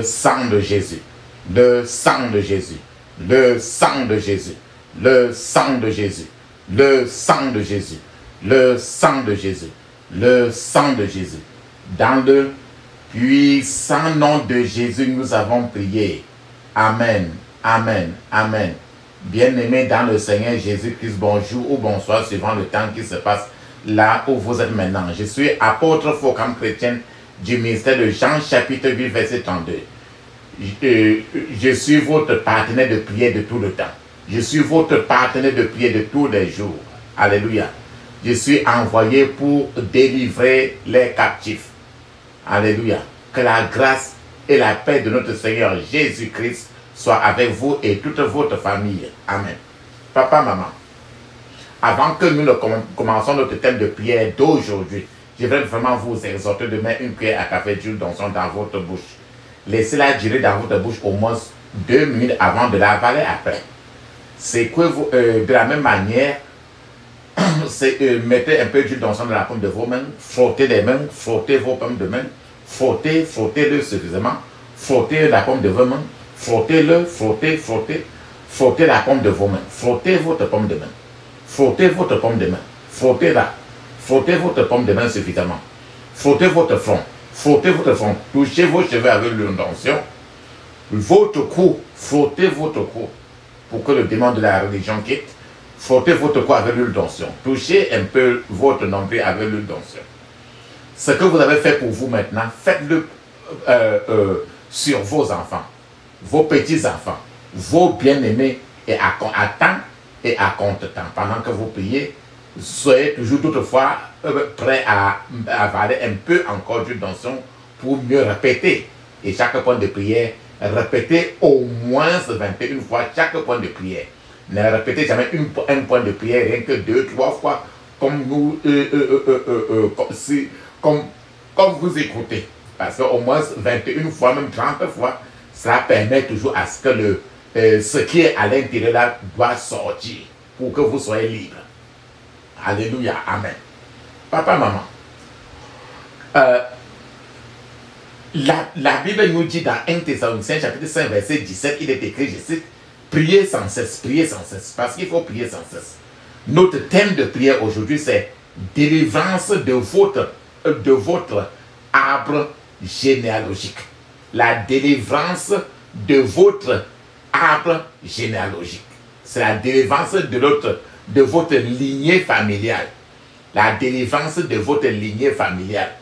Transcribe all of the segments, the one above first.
sang de Jésus, le sang de Jésus, le sang de Jésus, le sang de Jésus, le sang de Jésus, le sang de Jésus, le sang de Jésus. Dans le puissant nom de Jésus, nous avons prié. Amen, amen, amen. Bien-aimés dans le Seigneur Jésus-Christ, bonjour ou bonsoir, suivant le temps qui se passe là où vous êtes maintenant. Je suis apôtre Focam chrétien du ministère de Jean, chapitre 8, verset 32. Je suis votre partenaire de prière de tout le temps. Je suis votre partenaire de prière de tous les jours. Alléluia. Je suis envoyé pour délivrer les captifs. Alléluia. Que la grâce et la paix de notre Seigneur Jésus-Christ soient avec vous et toute votre famille. Amen. Papa, maman, avant que nous ne commençons notre thème de prière d'aujourd'hui, je vais vraiment vous exhorter de mettre une cuillère à café d'huile d'onction dans votre bouche. Laissez-la durer dans votre bouche au moins 2 minutes avant de l'avaler après. C'est que vous, de la même manière, mettez un peu d'huile d'onction dans la paume de vos mains, frottez les mains, frottez vos paumes de main, frottez-le suffisamment, frottez la paume de vos mains, frottez-le, frottez la paume de vos mains, frottez votre paume de main, frottez votre paume de main, frottez-la, frottez votre paume de main suffisamment, frottez votre front, touchez vos cheveux avec l'huile d'onction, votre cou, frottez votre cou pour que le démon de la religion quitte, frottez votre cou avec l'huile d'onction, touchez un peu votre nombril avec l'huile d'onction. Ce que vous avez fait pour vous maintenant, faites-le sur vos enfants, vos petits-enfants, vos bien-aimés, et à temps et à contre-temps. Pendant que vous priez, soyez toujours toutefois prêts à avaler un peu encore d'huile d'onction pour mieux répéter. Et chaque point de prière, répétez au moins 21 fois chaque point de prière. Ne répétez jamais un point de prière rien que 2, 3 fois comme comme vous écoutez. Parce qu'au moins 21 fois, même 30 fois, ça permet toujours à ce que ce qui est à l'intérieur là doit sortir pour que vous soyez libre. Alléluia, amen. Papa, maman, la Bible nous dit dans 1 Thessaloniciens chapitre 5 verset 17, il est écrit, je cite, priez sans cesse, parce qu'il faut prier sans cesse. Notre thème de prière aujourd'hui, c'est délivrance de votre arbre généalogique. La délivrance de votre arbre généalogique. C'est la délivrance de votre lignée familiale. La délivrance de votre lignée familiale,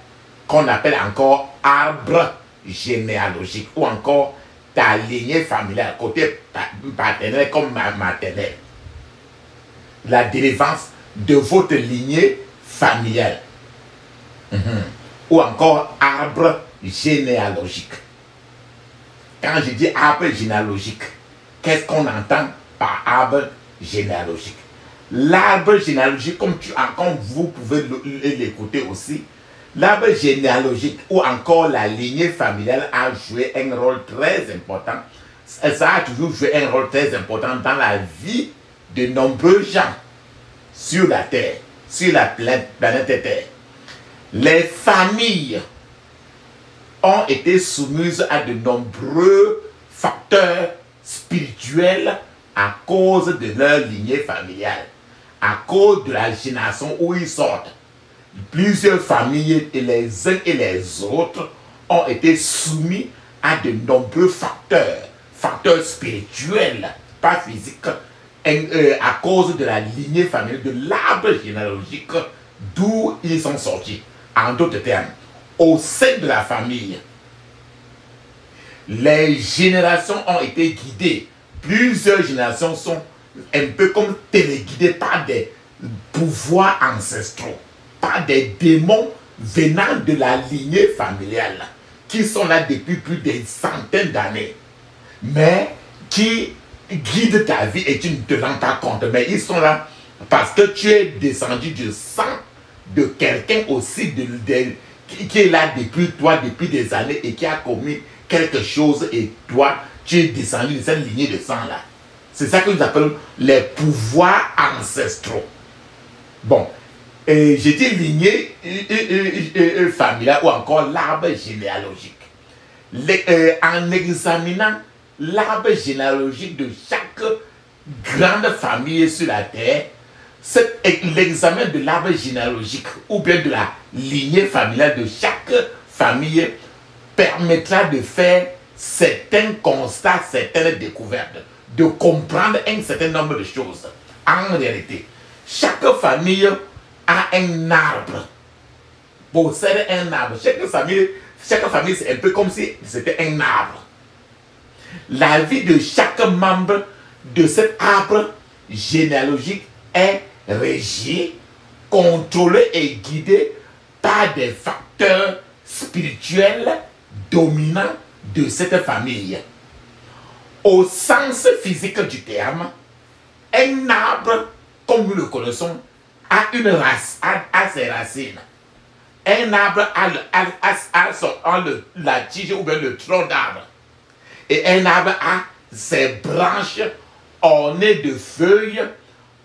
qu'on appelle encore arbre généalogique, ou encore ta lignée familiale, côté paternel comme maternel. La délivrance de votre lignée familiale. Ou encore arbre généalogique. Quand je dis arbre généalogique, qu'est-ce qu'on entend par arbre généalogique? L'arbre généalogique, comme vous pouvez l'écouter aussi, l'arbre généalogique ou encore la lignée familiale a joué un rôle très important. Ça a toujours joué un rôle très important dans la vie de nombreux gens sur la terre, sur la planète Terre. Les familles ont été soumises à de nombreux facteurs spirituels à cause de leur lignée familiale, à cause de la génération où ils sortent. Plusieurs familles, et les uns et les autres, ont été soumis à de nombreux facteurs spirituels, pas physiques, à cause de la lignée familiale, de l'arbre généalogique d'où ils sont sortis. En d'autres termes, au sein de la famille, les générations ont été guidées. Plusieurs générations sont un peu comme téléguidées par des pouvoirs ancestraux, par des démons venant de la lignée familiale, qui sont là depuis plus de centaines d'années, mais qui guident ta vie et tu ne te rends pas compte. Mais ils sont là parce que tu es descendu du sang de quelqu'un aussi qui est là depuis toi, depuis des années, et qui a commis quelque chose, et toi, tu es descendu de cette lignée de sang-là. C'est ça que nous appelons les pouvoirs ancestraux. Bon, et j'ai dit lignée familiale ou encore l'arbre généalogique. en examinant l'arbre généalogique de chaque grande famille sur la terre, l'examen de l'arbre généalogique ou bien de la lignée familiale de chaque famille permettra de faire certains constats, certaines découvertes, de comprendre un certain nombre de choses. En réalité, chaque famille a un arbre, possède un arbre. Chaque famille c'est un peu comme si c'était un arbre. La vie de chaque membre de cet arbre généalogique est régie, contrôlée et guidée par des facteurs spirituels dominants de cette famille. Au sens physique du terme, un arbre, comme nous le connaissons, a une race, a ses racines. Un arbre a la tige ou bien le tronc d'arbre. Et un arbre a ses branches ornées de feuilles.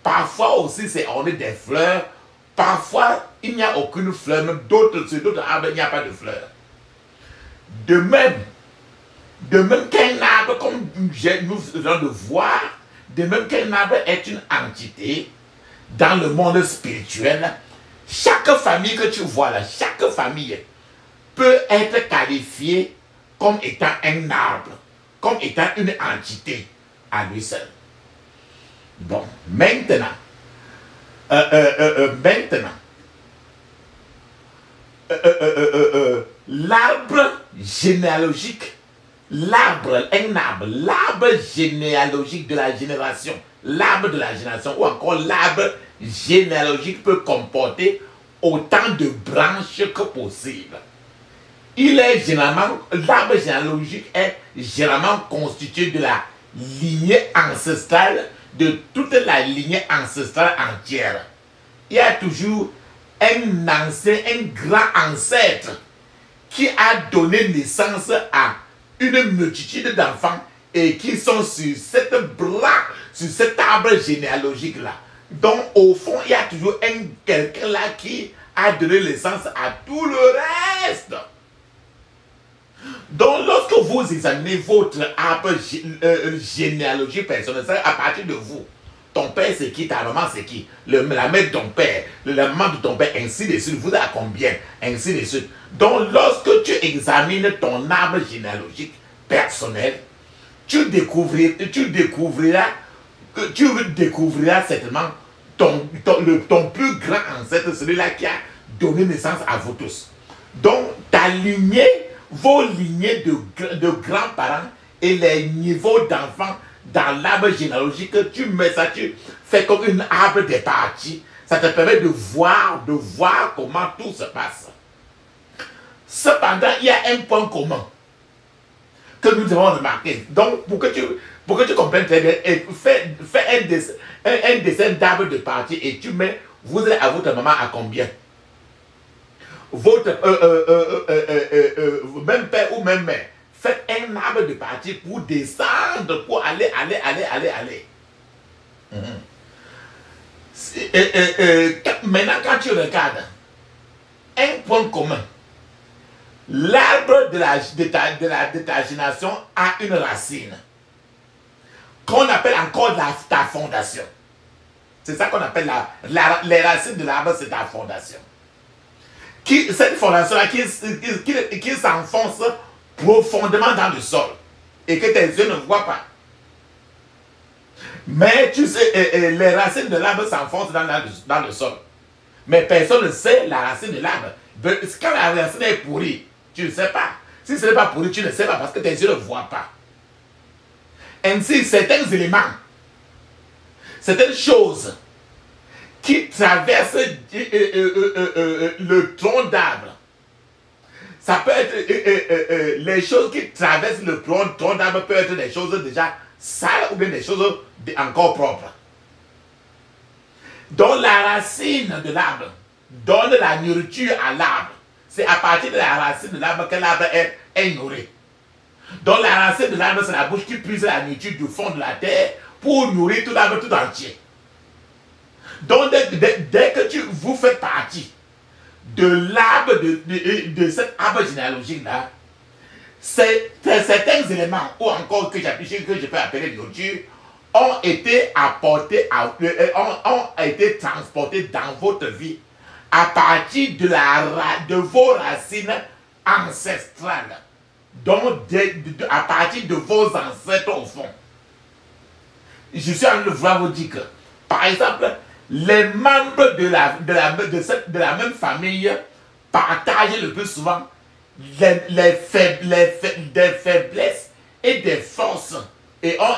Parfois aussi c'est orné des fleurs. Parfois il n'y a aucune fleur. Même sur d'autres arbres il n'y a pas de fleurs. De même qu'un arbre, comme nous venons de voir, de même qu'un arbre est une entité dans le monde spirituel, chaque famille que tu vois là, chaque famille peut être qualifiée comme étant un arbre, comme étant une entité à lui seul. Bon, maintenant, l'arbre généalogique, l'arbre généalogique de la génération, ou encore l'arbre généalogique peut comporter autant de branches que possible. L'arbre généalogique est généralement constitué de la lignée ancestrale, de toute la lignée ancestrale entière. Il y a toujours un ancien, un grand ancêtre qui a donné naissance à une multitude d'enfants et qui sont sur cette branche, sur cet arbre généalogique là. Donc au fond, il y a toujours quelqu'un là qui a donné naissance à tout le reste. Donc lorsque vous examinez votre arbre généalogique personnelle, c'est à partir de vous. Ton père c'est qui, ta maman c'est qui, la mère de ton père, la maman de ton père, ainsi de suite, vous êtes à combien, ainsi de suite. Donc lorsque tu examines ton arbre généalogique personnel, tu découvriras certainement ton plus grand ancêtre, celui-là qui a donné naissance à vous tous. Donc ta lignée, vos lignées de grands-parents et les niveaux d'enfants dans l'arbre généalogique, tu mets ça, tu fais comme une arbre des parties. Ça te permet de voir comment tout se passe. Cependant, il y a un point commun que nous devons remarquer. Donc, pour que tu comprennes très bien, fais un dessin d'arbre de parties et tu mets, vous êtes à votre maman à combien? Votre même père ou même mère. Faites un arbre de partie pour descendre, pour aller. Maintenant, quand tu regardes, un point commun, l'arbre de ta génération a une racine, qu'on appelle encore ta fondation. C'est ça qu'on appelle les racines de l'arbre, c'est ta fondation. Cette fondation-là qui s'enfonce profondément dans le sol et que tes yeux ne voient pas. Mais tu sais, les racines de l'arbre s'enfoncent dans le sol. Mais personne ne sait la racine de l'arbre. Quand la racine est pourrie, tu ne sais pas. Si ce n'est pas pourri, tu ne sais pas parce que tes yeux ne voient pas. Ainsi, certains éléments, certaines choses qui traversent le tronc d'arbre, ça peut être les choses qui traversent le tronc d'arbre peuvent être des choses déjà sales ou bien des choses encore propres. Donc la racine de l'arbre donne la nourriture à l'arbre. C'est à partir de la racine de l'arbre que l'arbre est nourri. Donc la racine de l'arbre, c'est la bouche qui puise la nourriture du fond de la terre pour nourrir tout l'arbre tout entier. Donc dès que vous faites partie de l'arbre, de cet arbre généalogique là, certains éléments, ou encore que je peux appeler nourriture, ont été apportés, ont été transportés dans votre vie à partir de vos racines ancestrales, donc à partir de vos ancêtres au fond. Je suis en train de vouloir vous dire que, par exemple, les membres de la même famille partagent le plus souvent des faiblesses et des forces et ont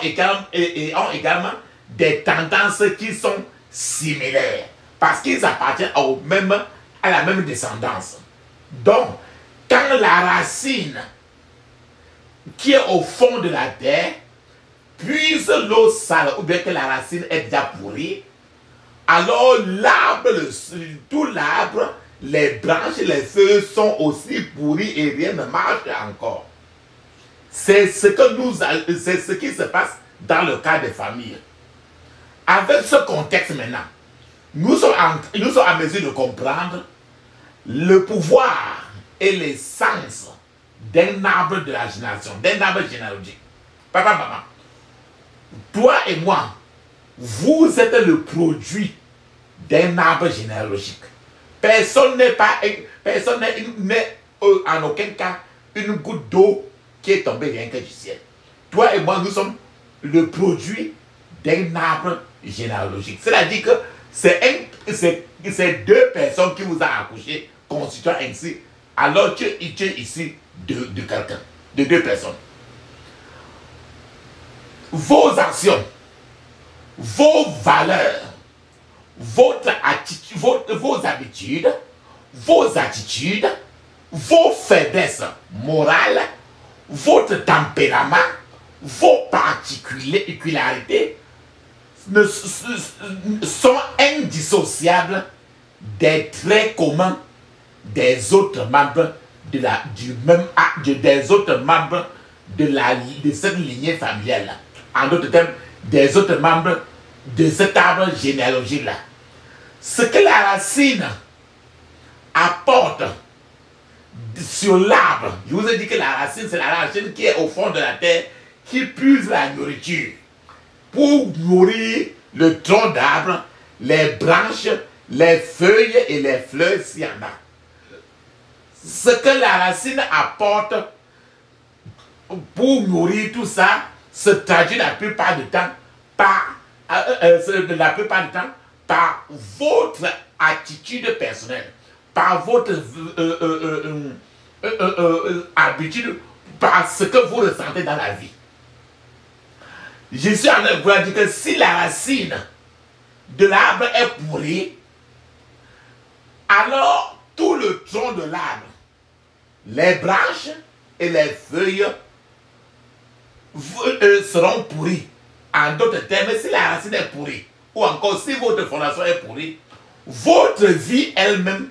également des tendances qui sont similaires parce qu'ils appartiennent à la même descendance. Donc, quand la racine qui est au fond de la terre puise l'eau sale ou bien que la racine est déjà pourrie, alors l'arbre, tout l'arbre, les branches, les feuilles sont aussi pourries et rien ne marche encore. C'est ce qui se passe dans le cas des familles. Avec ce contexte maintenant, nous sommes en mesure de comprendre le pouvoir et l'essence d'un arbre de la génération, d'un arbre généalogique. Papa, maman, toi et moi, vous êtes le produit d'un arbre généalogique. Personne n'est en aucun cas une goutte d'eau qui est tombée rien que du ciel. Toi et moi, nous sommes le produit d'un arbre généalogique. C'est-à-dire que c'est deux personnes qui vous ont accouché, constituant ainsi, alors que tu es issu de quelqu'un, de deux personnes. Vos actions, vos valeurs, vos habitudes, vos attitudes, vos faiblesses morales, votre tempérament, vos particularités sont indissociables des traits communs des autres membres de cette lignée familiale. En d'autres termes, des autres membres de cet arbre généalogique-là. Ce que la racine apporte sur l'arbre, je vous ai dit que la racine, c'est la racine qui est au fond de la terre, qui puise la nourriture pour nourrir le tronc d'arbre, les branches, les feuilles et les fleurs s'il y en a. Ce que la racine apporte pour nourrir tout ça se traduit la plupart du temps par votre attitude personnelle, par votre habitude, par ce que vous ressentez dans la vie. Je suis en train de vous dire que si la racine de l'arbre est pourrie, alors tout le tronc de l'arbre, les branches et les feuilles seront pourries. En d'autres termes, si la racine est pourrie, ou encore si votre fondation est pourrie, votre vie elle-même,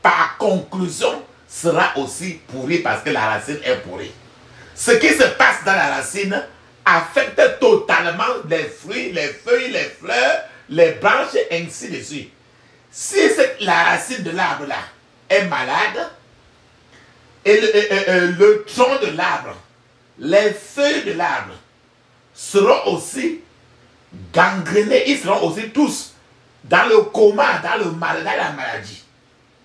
par conclusion, sera aussi pourrie parce que la racine est pourrie. Ce qui se passe dans la racine affecte totalement les fruits, les feuilles, les fleurs, les branches, et ainsi de suite. Si la racine de l'arbre là est malade, et le tronc de l'arbre, les feuilles de l'arbre seront aussi gangrénés, ils seront aussi tous dans le coma, dans la maladie.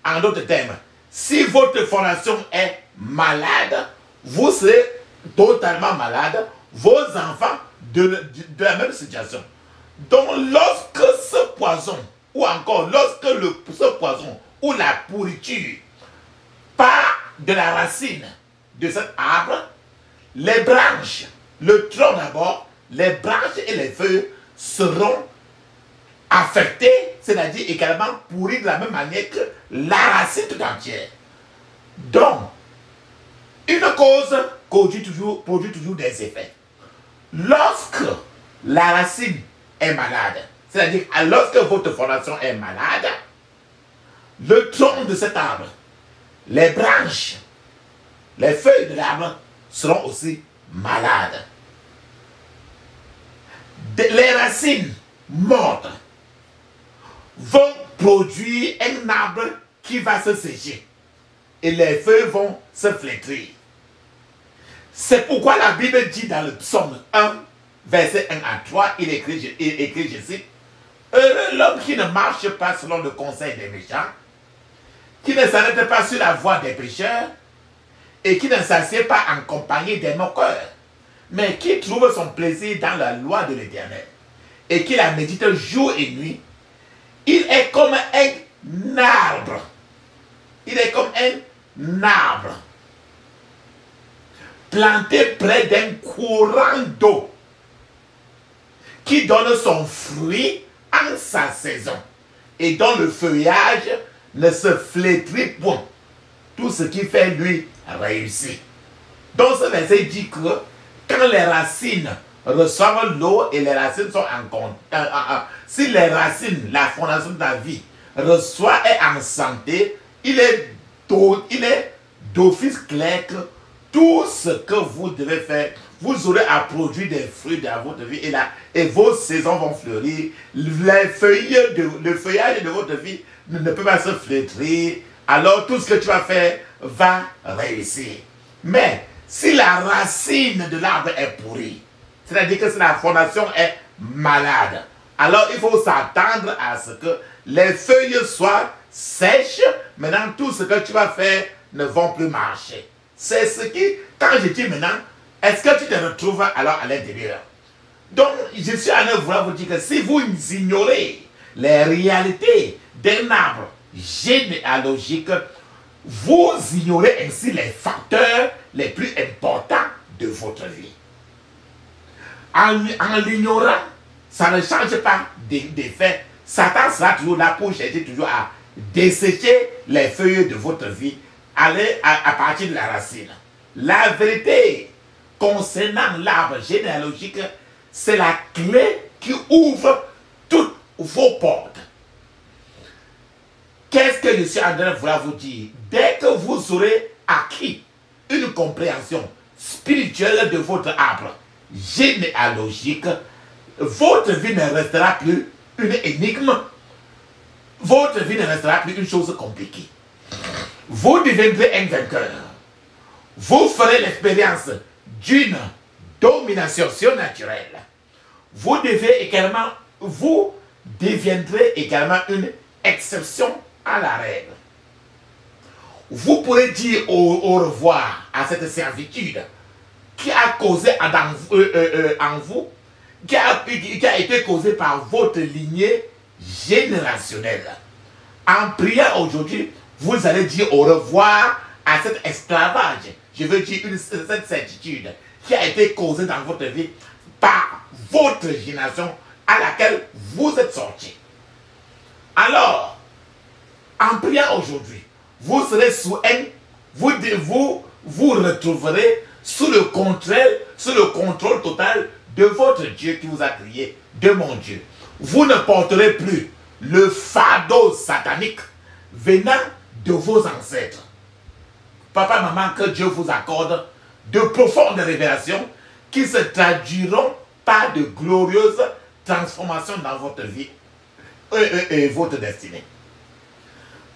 En d'autres termes, si votre fondation est malade, vous serez totalement malade, vos enfants de la même situation. Donc lorsque ce poison, ou encore lorsque ce poison ou la pourriture part de la racine de cet arbre, les branches, le tronc d'abord, les branches et les feuilles seront affectées, c'est-à-dire également pourries de la même manière que la racine tout entière. Donc, une cause produit toujours des effets. Lorsque la racine est malade, c'est-à-dire lorsque votre fondation est malade, le tronc de cet arbre, les branches, les feuilles de l'arbre seront aussi malades. Les racines mortes vont produire un arbre qui va se sécher et les feuilles vont se flétrir. C'est pourquoi la Bible dit dans le psaume 1, verset 1 à 3, il écrit, je cite, « Heureux l'homme qui ne marche pas selon le conseil des méchants, qui ne s'arrête pas sur la voie des pécheurs, et qui ne s'assied pas en compagnie des moqueurs, mais qui trouve son plaisir dans la loi de l'Éternel, et qui la médite jour et nuit. Il est comme un arbre. Il est comme un arbre planté près d'un courant d'eau qui donne son fruit en sa saison et dont le feuillage ne se flétrit point. Tout ce qui fait lui réussit. Donc ce verset dit que quand les racines reçoivent l'eau et les racines sont en compte, si les racines, la fondation de la vie, reçoit et en santé, il est d'office clair que tout ce que vous devez faire, vous aurez à produire des fruits dans votre vie et vos saisons vont fleurir. Le feuillage de votre vie ne peut pas se flétrir. Alors tout ce que tu vas faire va réussir. Mais si la racine de l'arbre est pourrie, c'est-à-dire que si la fondation est malade, alors il faut s'attendre à ce que les feuilles soient sèches. Maintenant, tout ce que tu vas faire ne vont plus marcher. C'est ce qui, quand je dis maintenant, est-ce que tu te retrouves alors à l'intérieur? Donc, je suis en train de vouloir vous dire que si vous ignorez les réalités d'un arbre généalogique, vous ignorez ainsi les facteurs les plus importants de votre vie. En l'ignorant, ça ne change pas d'effet. Satan sera toujours là pour chercher toujours à dessécher les feuilles de votre vie, aller à partir de la racine. La vérité concernant l'arbre généalogique, c'est la clé qui ouvre toutes vos portes. Qu'est-ce que je suis en train de vouloir vous dire? Dès que vous aurez acquis une compréhension spirituelle de votre arbre généalogique, votre vie ne restera plus une énigme. Votre vie ne restera plus une chose compliquée. Vous deviendrez un vainqueur. Vous ferez l'expérience d'une domination surnaturelle. Vous deviendrez également une exception à la règle. Vous pourrez dire au revoir à cette servitude qui a causé en vous, qui a été causée par votre lignée générationnelle. En priant aujourd'hui, vous allez dire au revoir à cet esclavage, je veux dire cette certitude qui a été causée dans votre vie par votre génération à laquelle vous êtes sortis. Alors, en priant aujourd'hui, vous serez vous retrouverez sous le contrôle total de votre Dieu qui vous a créé, de mon Dieu. Vous ne porterez plus le fardeau satanique venant de vos ancêtres. Papa, maman, que Dieu vous accorde de profondes révélations qui se traduiront par de glorieuses transformations dans votre vie et votre destinée.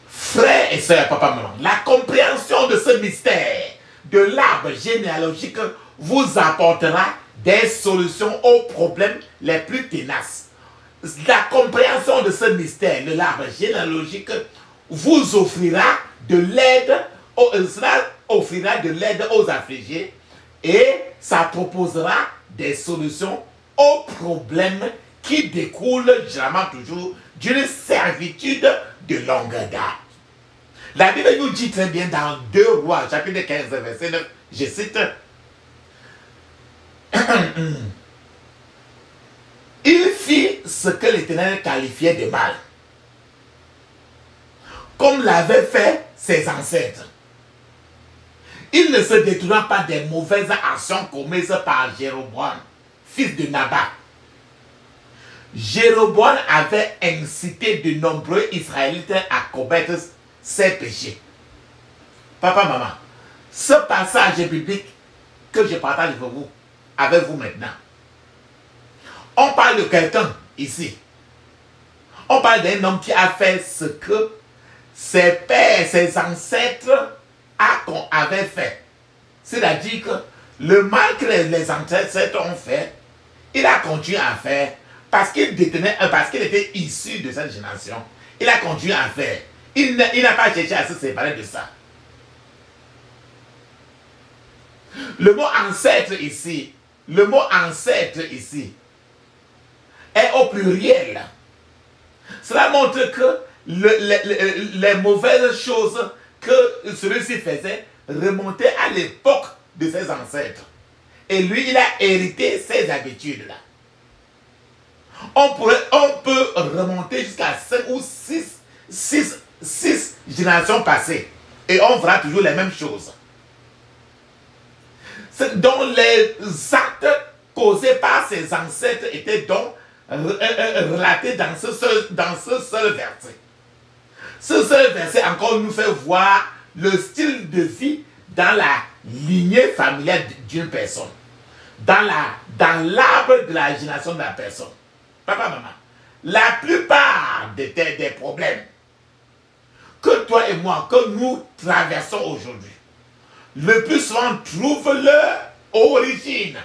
Frères et sœurs, papa, maman, la compréhension de ce mystère de l'arbre généalogique vous apportera des solutions aux problèmes les plus ténaces. La compréhension de ce mystère de l'arbre généalogique vous offrira de l'aide, aux affligés et ça proposera des solutions aux problèmes qui découlent généralement toujours d'une servitude de longue date. La Bible nous dit très bien dans 2 Rois, chapitre 15, verset 9, je cite, il fit ce que l'Éternel qualifiait de mal, comme l'avaient fait ses ancêtres. Il ne se détourna pas des mauvaises actions commises par Jéroboam, fils de Nabat. Jéroboam avait incité de nombreux Israélites à commettre ses péchés. Papa, maman, ce passage biblique que je partage avec vous maintenant, on parle de quelqu'un ici. On parle d'un homme qui a fait ce que ses pères, ses ancêtres avaient fait. C'est-à-dire que Le mal que les ancêtres ont fait, il a continué à faire parce qu'il détenait, parce qu'il était issu de cette génération. Il a continué à faire. Il n'a pas cherché à se séparer de ça. Le mot ancêtre ici, est au pluriel. Cela montre que les mauvaises choses que celui-ci faisait remontaient à l'époque de ses ancêtres. Et lui, il a hérité ces habitudes-là. On peut remonter jusqu'à 5 ou 6 générations passées. Et on verra toujours les mêmes choses. Donc les actes causés par ses ancêtres étaient donc relatés dans ce seul verset. Ce seul verset encore nous fait voir le style de vie dans la lignée familiale d'une personne. Dans l'arbre de la génération de la personne. Papa, maman, la plupart des problèmes que toi et moi, que nous traversons aujourd'hui, le plus souvent trouvent leur origine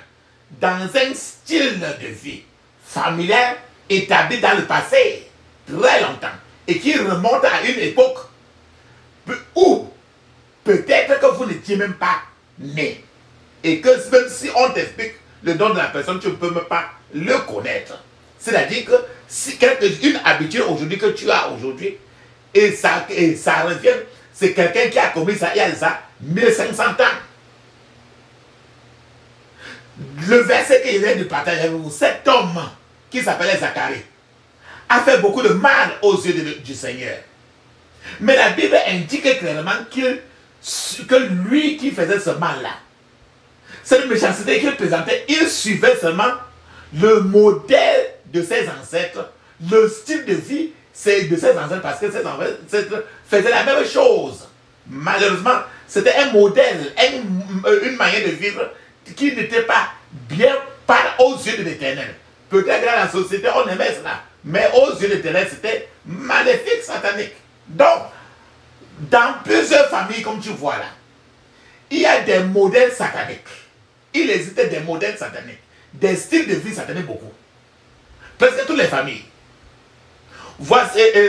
dans un style de vie familial établi dans le passé, très longtemps, et qui remonte à une époque où peut-être que vous n'étiez même pas né, et que même si on t'explique le nom de la personne, tu ne peux même pas le connaître. C'est-à-dire que si une habitude aujourd'hui que tu as aujourd'hui, et ça revient, c'est quelqu'un qui a commis ça il y a ça 1500 ans. Le verset que je viens de partager avec vous, cet homme qui s'appelait Zacharie a fait beaucoup de mal aux yeux du Seigneur. Mais la Bible indique clairement que lui qui faisait ce mal-là, cette méchanceté qu'il présentait, il suivait seulement le modèle de ses ancêtres, le style de vie de ses ancêtres, parce que ses ancêtres faisaient la même chose. Malheureusement, c'était un modèle, une manière de vivre qui n'était pas bien aux yeux de l'Éternel. Peut-être dans la société, on aimait cela, mais aux yeux de l'Éternel, c'était maléfique, satanique. Donc, dans plusieurs familles, comme tu vois là, il y a des modèles sataniques. Il existe des modèles sataniques, des styles de vie sataniques beaucoup. Presque toutes les familles.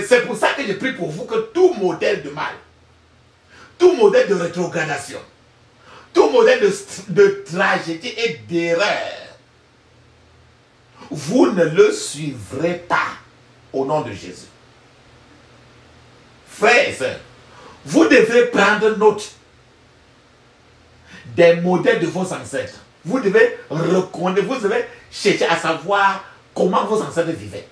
C'est pour ça que je prie pour vous que tout modèle de mal, tout modèle de rétrogradation, tout modèle de tragédie et d'erreur, vous ne le suivrez pas au nom de Jésus. Frères et sœurs, vous devez prendre note des modèles de vos ancêtres. Vous devez reconnaître, vous devez chercher à savoir comment vos ancêtres vivaient.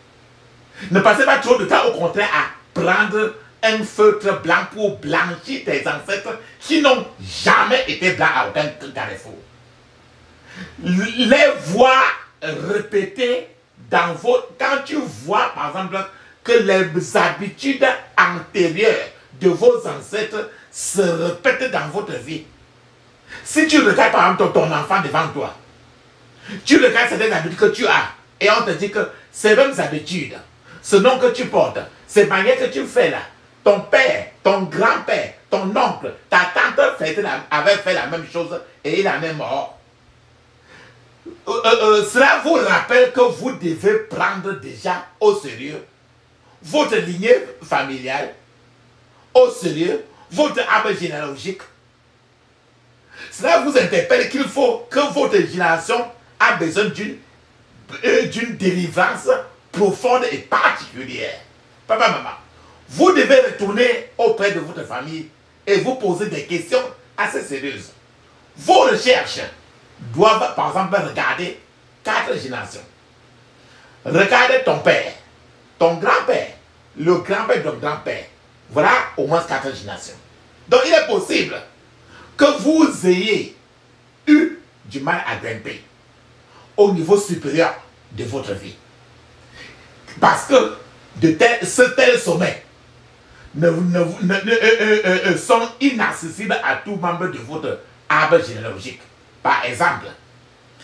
Ne passez pas trop de temps, au contraire, à prendre un feutre blanc pour blanchir tes ancêtres qui n'ont jamais été blancs à aucun carrefour. Les voir répéter dans vos... Quand tu vois, par exemple, que les habitudes antérieures de vos ancêtres se répètent dans votre vie. Si tu regardes, par exemple, ton enfant devant toi, tu regardes certaines habitudes que tu as, et on te dit que ces mêmes habitudes, ce nom que tu portes, ces manières que tu fais là, ton père, ton grand-père, ton oncle, ta tante avait fait la même chose et il en est mort. Cela vous rappelle que vous devez prendre déjà au sérieux votre lignée familiale, au sérieux votre arbre généalogique. Cela vous interpelle qu'il faut que votre génération a besoin d'une délivrance profonde et particulière. Papa, maman, vous devez retourner auprès de votre famille et vous poser des questions assez sérieuses. Vos recherches doivent, par exemple, regarder 4 générations. Regardez ton père, ton grand-père, le grand-père de ton grand-père. Voilà au moins 4 générations. Donc, il est possible que vous ayez eu du mal à grimper au niveau supérieur de votre vie. Parce que ce tel sommet sont inaccessibles à tout membre de votre arbre généalogique. Par exemple,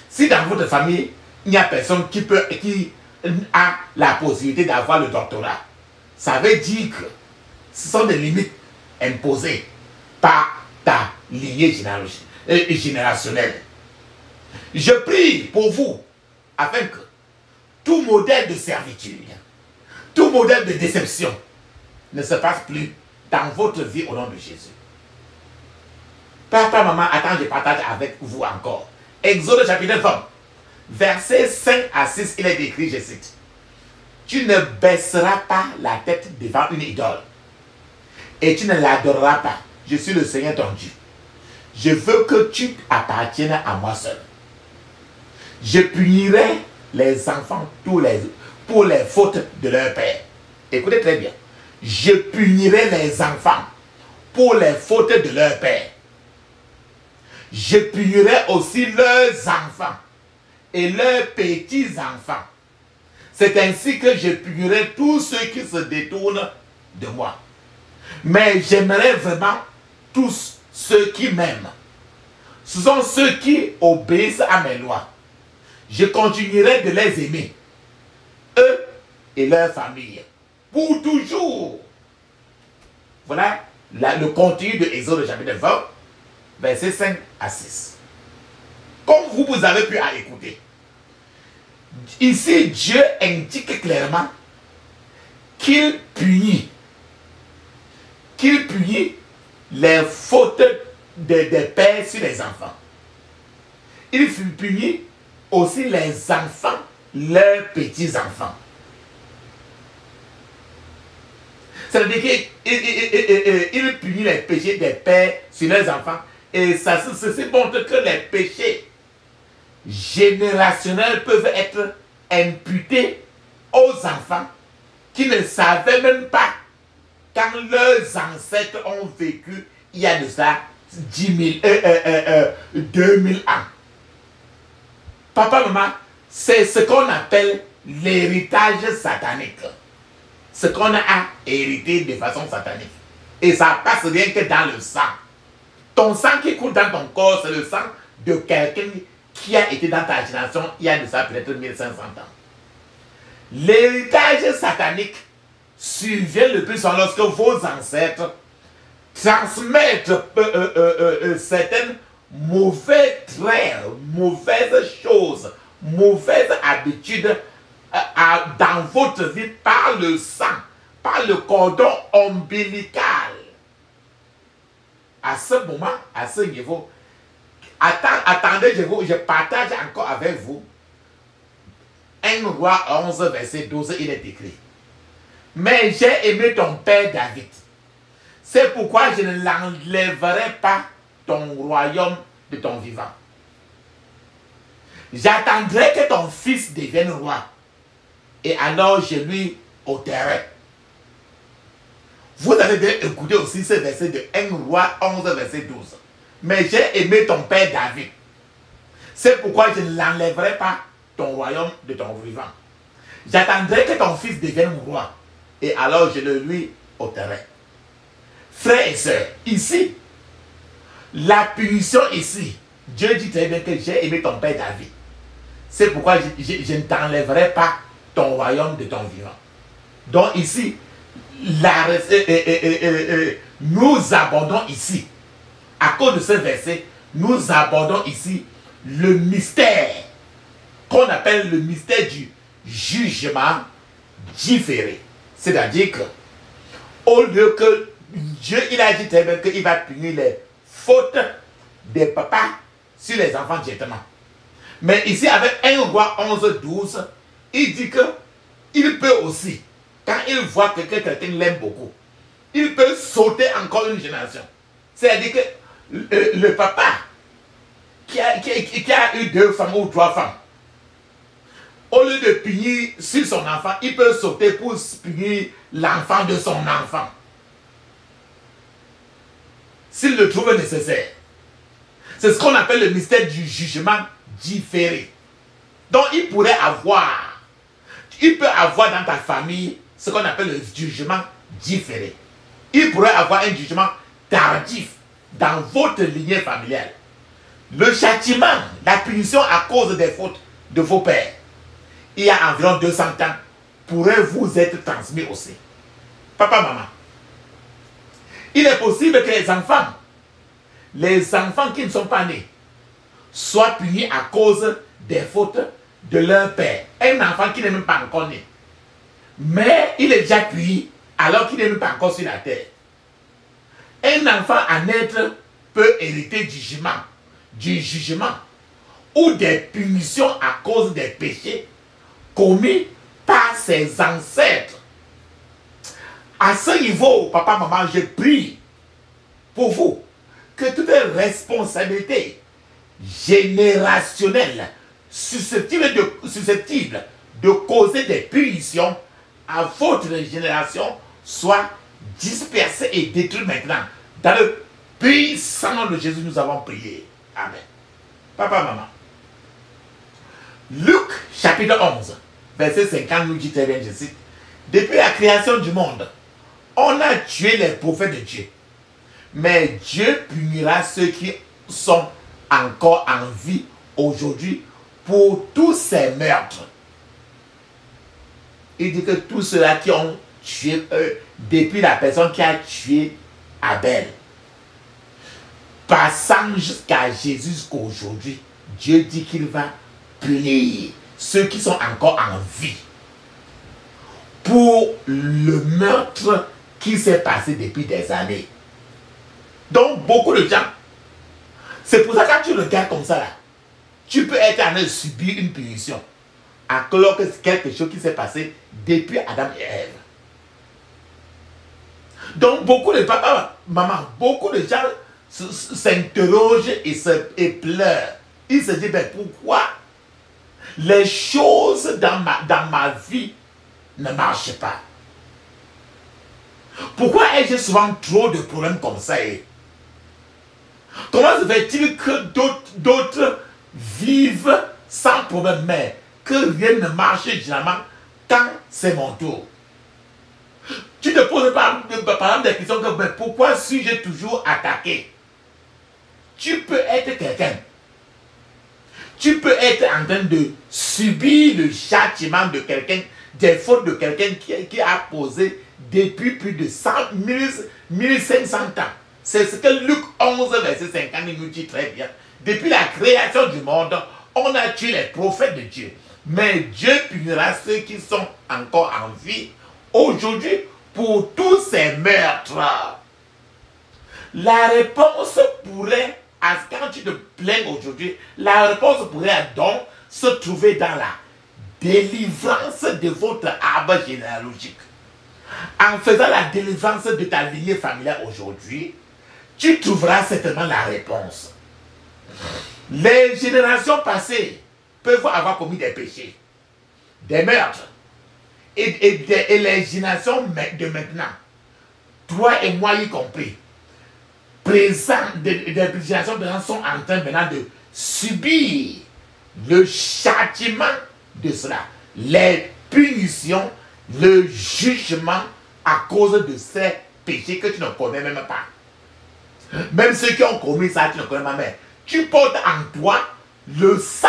si dans votre famille, il n'y a personne qui a la possibilité d'avoir le doctorat, ça veut dire que ce sont des limites imposées par ta lignée générationnelle. Je prie pour vous, afin que tout modèle de servitude, tout modèle de déception ne se passe plus dans votre vie au nom de Jésus. Papa, maman, attends, je partage avec vous encore. Exode chapitre 20, versets 5 à 6, il est écrit, je cite, « Tu ne baisseras pas la tête devant une idole, et tu ne l'adoreras pas. Je suis le Seigneur ton Dieu. Je veux que tu appartiennes à moi seul. Je punirai les enfants pour les fautes de leur père. » Écoutez très bien. Je punirai les enfants pour les fautes de leur père. Je punirai aussi leurs enfants et leurs petits-enfants. C'est ainsi que je punirai tous ceux qui se détournent de moi. Mais j'aimerai vraiment tous ceux qui m'aiment. Ce sont ceux qui obéissent à mes lois. Je continuerai de les aimer, eux et leurs familles, pour toujours. Voilà le contenu de Exode chapitre 20, versets 5 à 6. Comme vous avez pu écouter, ici Dieu indique clairement qu'il punit les fautes des pères sur les enfants. Il punit aussi les enfants, leurs petits-enfants. C'est-à-dire qu'il punit les péchés des pères sur leurs enfants. Et ceci montre que les péchés générationnels peuvent être imputés aux enfants qui ne savaient même pas quand leurs ancêtres ont vécu il y a de ça 2000 ans. Papa, maman, c'est ce qu'on appelle l'héritage satanique. Ce qu'on a hérité de façon satanique. Et ça passe rien que dans le sang. Ton sang qui coule dans ton corps, c'est le sang de quelqu'un qui a été dans ta génération il y a de ça peut-être 1500 ans. L'héritage satanique survient le plus souvent lorsque vos ancêtres transmettent certaines mauvais traits, mauvaises choses, mauvaises habitudes dans votre vie par le sang, par le cordon ombilical. À ce moment, à ce niveau, attendez, je partage encore avec vous 1 Roi 11, verset 12, il est écrit. Mais j'ai aimé ton père David. C'est pourquoi je ne l'enlèverai pas ton royaume de ton vivant. J'attendrai que ton fils devienne roi. Et alors je lui ôterai. Vous avez bien écouté aussi ce verset de 1 Roi 11, verset 12. Mais j'ai aimé ton père David. C'est pourquoi je ne l'enlèverai pas ton royaume de ton vivant. J'attendrai que ton fils devienne roi. Et alors je le lui ôterai. Frères et sœurs, ici, la punition ici, Dieu dit très bien que j'ai aimé ton père David. C'est pourquoi je ne t'enlèverai pas ton royaume de ton vivant. Donc ici, nous abordons ici, à cause de ce verset, nous abordons ici le mystère qu'on appelle le mystère du jugement différé. C'est-à-dire que, au lieu que Dieu, il a dit très bien qu'il va punir les fautes des papas sur les enfants directement. Mais ici, avec 1 Roi 11, 12, il dit que il peut aussi, quand il voit que quelqu'un l'aime beaucoup, il peut sauter encore une génération. C'est-à-dire que le papa qui a eu 2 femmes ou 3 femmes, au lieu de punir sur son enfant, il peut sauter pour punir l'enfant de son enfant. S'il le trouve nécessaire. C'est ce qu'on appelle le mystère du jugement différé. Donc il pourrait avoir, il peut avoir dans ta famille ce qu'on appelle le jugement différé. Il pourrait avoir un jugement tardif dans votre lignée familiale. Le châtiment, la punition à cause des fautes de vos pères, il y a environ 200 ans, pourrait vous être transmis aussi. Papa, maman, il est possible que les enfants qui ne sont pas nés, soient punis à cause des fautes de leur père. Un enfant qui n'est même pas encore né. Mais il est déjà puni alors qu'il n'est même pas encore sur la terre. Un enfant à naître peut hériter du jugement ou des punitions à cause des péchés commis par ses ancêtres. À ce niveau, papa, maman, je prie pour vous que toute responsabilité générationnelle susceptible de causer des punitions à votre génération soit dispersée et détruite maintenant. Dans le puissant nom de Jésus, nous avons prié. Amen. Papa, maman. Luc chapitre 11, verset 50 nous dit très bien, je cite, depuis la création du monde, on a tué les prophètes de Dieu. Mais Dieu punira ceux qui sont encore en vie aujourd'hui pour tous ces meurtres. Il dit que tous ceux-là qui ont tué, depuis la personne qui a tué Abel, passant jusqu'à Jésus jusqu'aujourd'hui, Dieu dit qu'il va punir ceux qui sont encore en vie pour le meurtre qui s'est passé depuis des années. Donc, beaucoup de gens, c'est pour ça que quand tu regardes comme ça, là, tu peux être en train de subir une punition alors que c'est quelque chose qui s'est passé depuis Adam et Ève. Donc, beaucoup de papas, maman, beaucoup de gens s'interrogent et pleurent. Ils se disent, ben, pourquoi les choses dans ma vie ne marchent pas? Pourquoi ai-je souvent trop de problèmes comme ça? Comment se fait-il que d'autres vivent sans problème, mais que rien ne marche généralement quand c'est mon tour? Tu te poses par exemple des questions comme, ben, pourquoi suis-je toujours attaqué? Tu peux être quelqu'un. Tu peux être en train de subir le châtiment de quelqu'un, des fautes de quelqu'un qui a posé depuis plus de 1500 ans. C'est ce que Luc 11, verset 50 nous dit très bien. Depuis la création du monde, on a tué les prophètes de Dieu. Mais Dieu punira ceux qui sont encore en vie aujourd'hui pour tous ces meurtres. La réponse pourrait, quand tu te plains aujourd'hui, la réponse pourrait donc se trouver dans la délivrance de votre arbre généalogique. En faisant la délivrance de ta lignée familiale aujourd'hui, tu trouveras certainement la réponse. Les générations passées peuvent avoir commis des péchés, des meurtres, et les générations de maintenant, toi et moi y compris, des générations de sont en train maintenant de subir le châtiment de cela, les punitions, le jugement à cause de ces péchés que tu ne connais même pas. Même ceux qui ont commis ça, tu ne connais pas, mais tu portes en toi le sang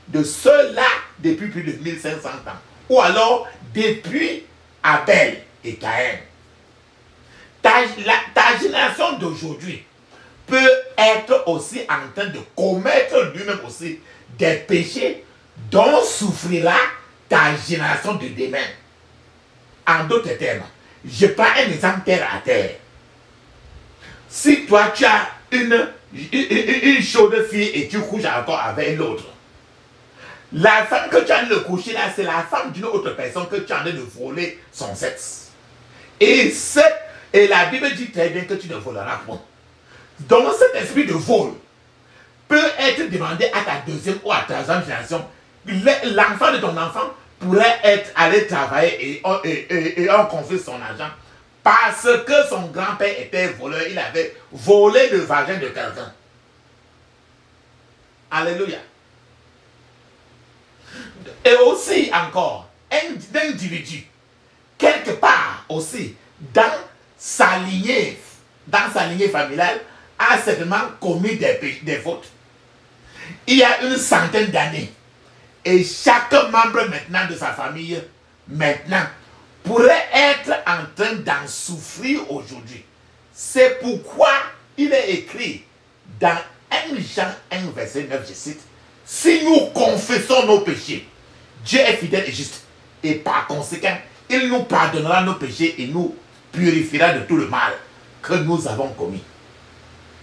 de ceux-là depuis plus de 1500 ans. Ou alors depuis Abel et Caïn. Ta génération d'aujourd'hui peut être aussi en train de commettre lui-même aussi des péchés dont souffrira ta génération de demain. En d'autres termes, je prends un exemple terre à terre. Si toi tu as une chaude fille et tu couches encore avec l'autre, la femme que tu as de coucher là, c'est la femme d'une autre personne que tu as de voler son sexe. Et la Bible dit très bien que tu ne voleras point. Donc cet esprit de vol peut être demandé à ta deuxième ou à ta troisième génération. L'enfant de ton enfant pourrait aller travailler et on confie son argent parce que son grand-père était voleur, il avait volé le vagin de quelqu'un. Alléluia. Et aussi encore, un individu, quelque part aussi, dans sa lignée familiale, a certainement commis des fautes. Il y a une centaine d'années. Et chaque membre maintenant de sa famille, maintenant, pourrait être en train d'en souffrir aujourd'hui. C'est pourquoi il est écrit dans 1 Jean 1, verset 9, je cite, si nous confessons nos péchés, Dieu est fidèle et juste. Et par conséquent, il nous pardonnera nos péchés et nous purifiera de tout le mal que nous avons commis.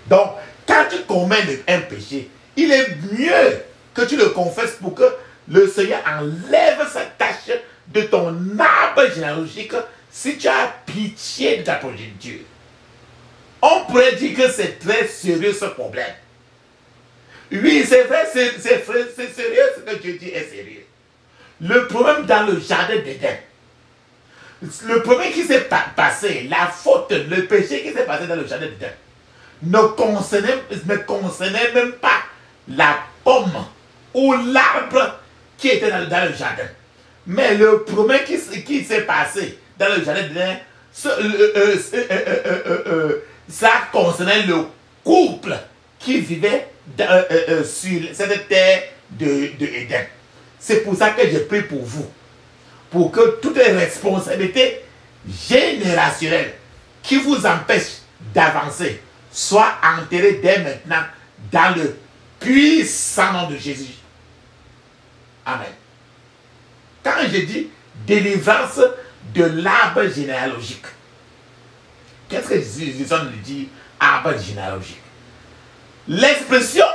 Donc, quand tu commets un péché, il est mieux que tu le confesses pour que le Seigneur enlève cette tâche de ton arbre généalogique si tu as pitié de ta progéniture. On pourrait dire que c'est très sérieux ce problème. Oui, c'est vrai, c'est sérieux, ce que Dieu dit est sérieux. Le problème dans le jardin d'Éden, le problème qui s'est passé, la faute, le péché qui s'est passé dans le jardin d'Éden, ne concernait même pas la pomme ou l'arbre qui était dans le jardin. Mais le problème qui s'est passé dans le jardin d'Éden, ça concernait le couple qui vivait sur cette terre d'Éden. C'est pour ça que je prie pour vous, pour que toutes les responsabilités générationnelles qui vous empêchent d'avancer soient enterrées dès maintenant dans le puissant nom de Jésus. Amen. Quand je dis délivrance de l'arbre généalogique, qu'est-ce que Jésus dit arbre généalogique? L'expression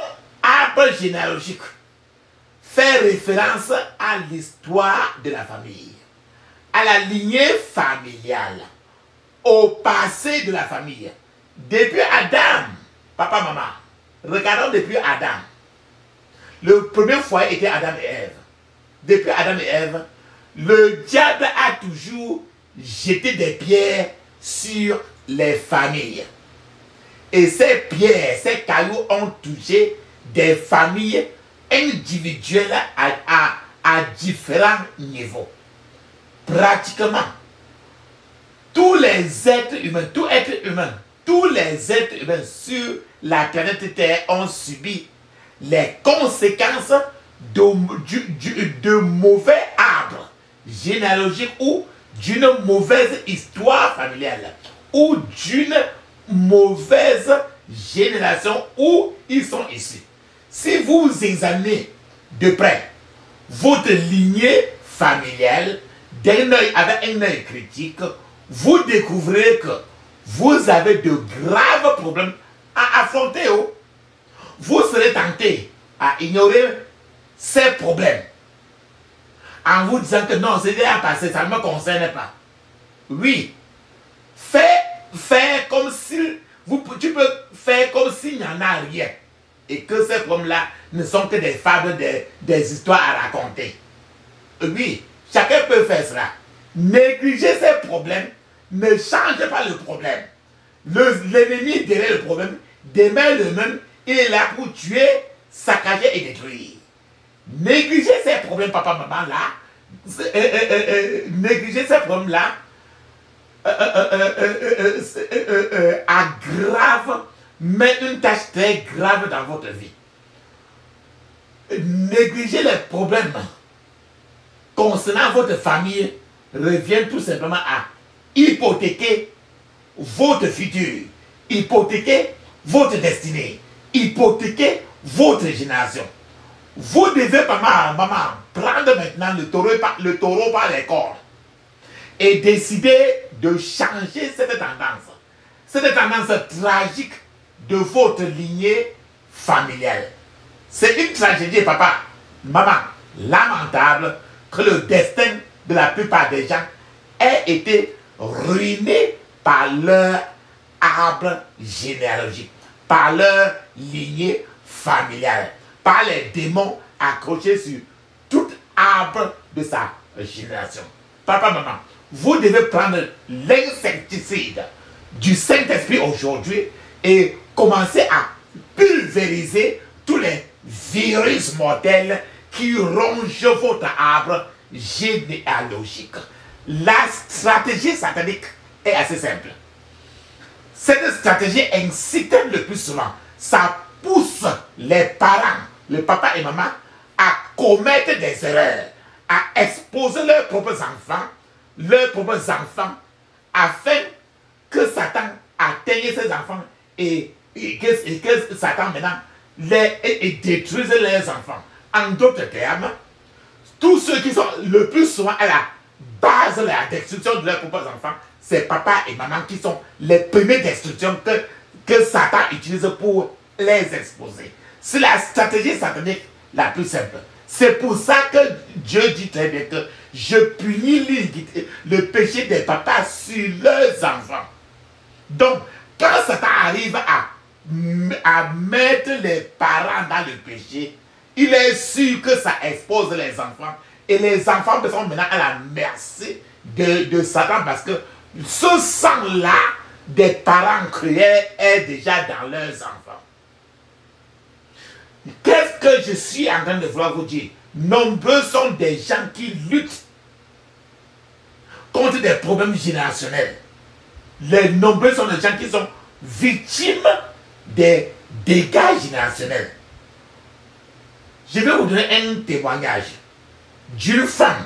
arbre généalogique fait référence à l'histoire de la famille, à la lignée familiale, au passé de la famille. Depuis Adam, papa, maman, regardons depuis Adam. Le premier foyer était Adam et Ève. Depuis Adam et Ève, le diable a toujours jeté des pierres sur les familles. Et ces pierres, ces cailloux ont touché des familles individuelles à différents niveaux. Pratiquement, tous les êtres humains, tous les êtres humains sur la planète Terre ont subi les conséquences de mauvais arbres généalogiques ou d'une mauvaise histoire familiale ou d'une mauvaise génération où ils sont issus. Si vous examinez de près votre lignée familiale d'un œil avec un œil critique, vous découvrez que vous avez de graves problèmes à affronter. Vous serez tenté à ignorer ces problèmes en vous disant que non, c'est déjà passé, ça ne me concerne pas. Oui, fais comme si, tu peux faire comme s'il n'y en a rien et que ces problèmes-là ne sont que des fables, des histoires à raconter. Oui, chacun peut faire cela. Négliger ces problèmes ne change pas le problème. L'ennemi derrière le problème demeure le même. Il est là pour tuer, saccager et détruire. Négliger ces problèmes, papa, maman, là, négliger ces problèmes-là aggrave, mais une tâche très grave dans votre vie. Négliger les problèmes concernant votre famille revient tout simplement à hypothéquer votre futur, hypothéquer votre destinée, hypothéquer votre génération. Vous devez, maman, prendre maintenant le taureau par les cornes et décider de changer cette tendance tragique de votre lignée familiale. C'est une tragédie, papa, maman, lamentable que le destin de la plupart des gens ait été ruiné par leur arbre généalogique, par leur lignée familiale, par les démons accrochés sur tout arbre de sa génération. Papa, maman, vous devez prendre l'insecticide du Saint-Esprit aujourd'hui et commencer à pulvériser tous les virus mortels qui rongent votre arbre généalogique. La stratégie satanique est assez simple. Cette stratégie incite le plus souvent, ça pousse les parents, le papa et maman, à commettre des erreurs, à exposer leurs propres enfants, afin que Satan atteigne ses enfants et que Satan maintenant et détruisent leurs enfants. En d'autres termes, tous ceux qui sont le plus souvent à la base de la destruction de leurs propres enfants, c'est papa et maman qui sont les premières destructions que Satan utilise pour les exposer. C'est la stratégie satanique la plus simple. C'est pour ça que Dieu dit très bien que je punis le péché des papas sur leurs enfants. Donc, quand Satan arrive à mettre les parents dans le péché, il est sûr que ça expose les enfants. Et les enfants sont maintenant à la merci de Satan parce que ce sang-là des parents cruels est déjà dans leurs enfants. Qu'est-ce que je suis en train de vouloir vous dire? Nombreux sont des gens qui luttent contre des problèmes générationnels. Les nombreux sont des gens qui sont victimes des dégâts générationnels. Je vais vous donner un témoignage d'une femme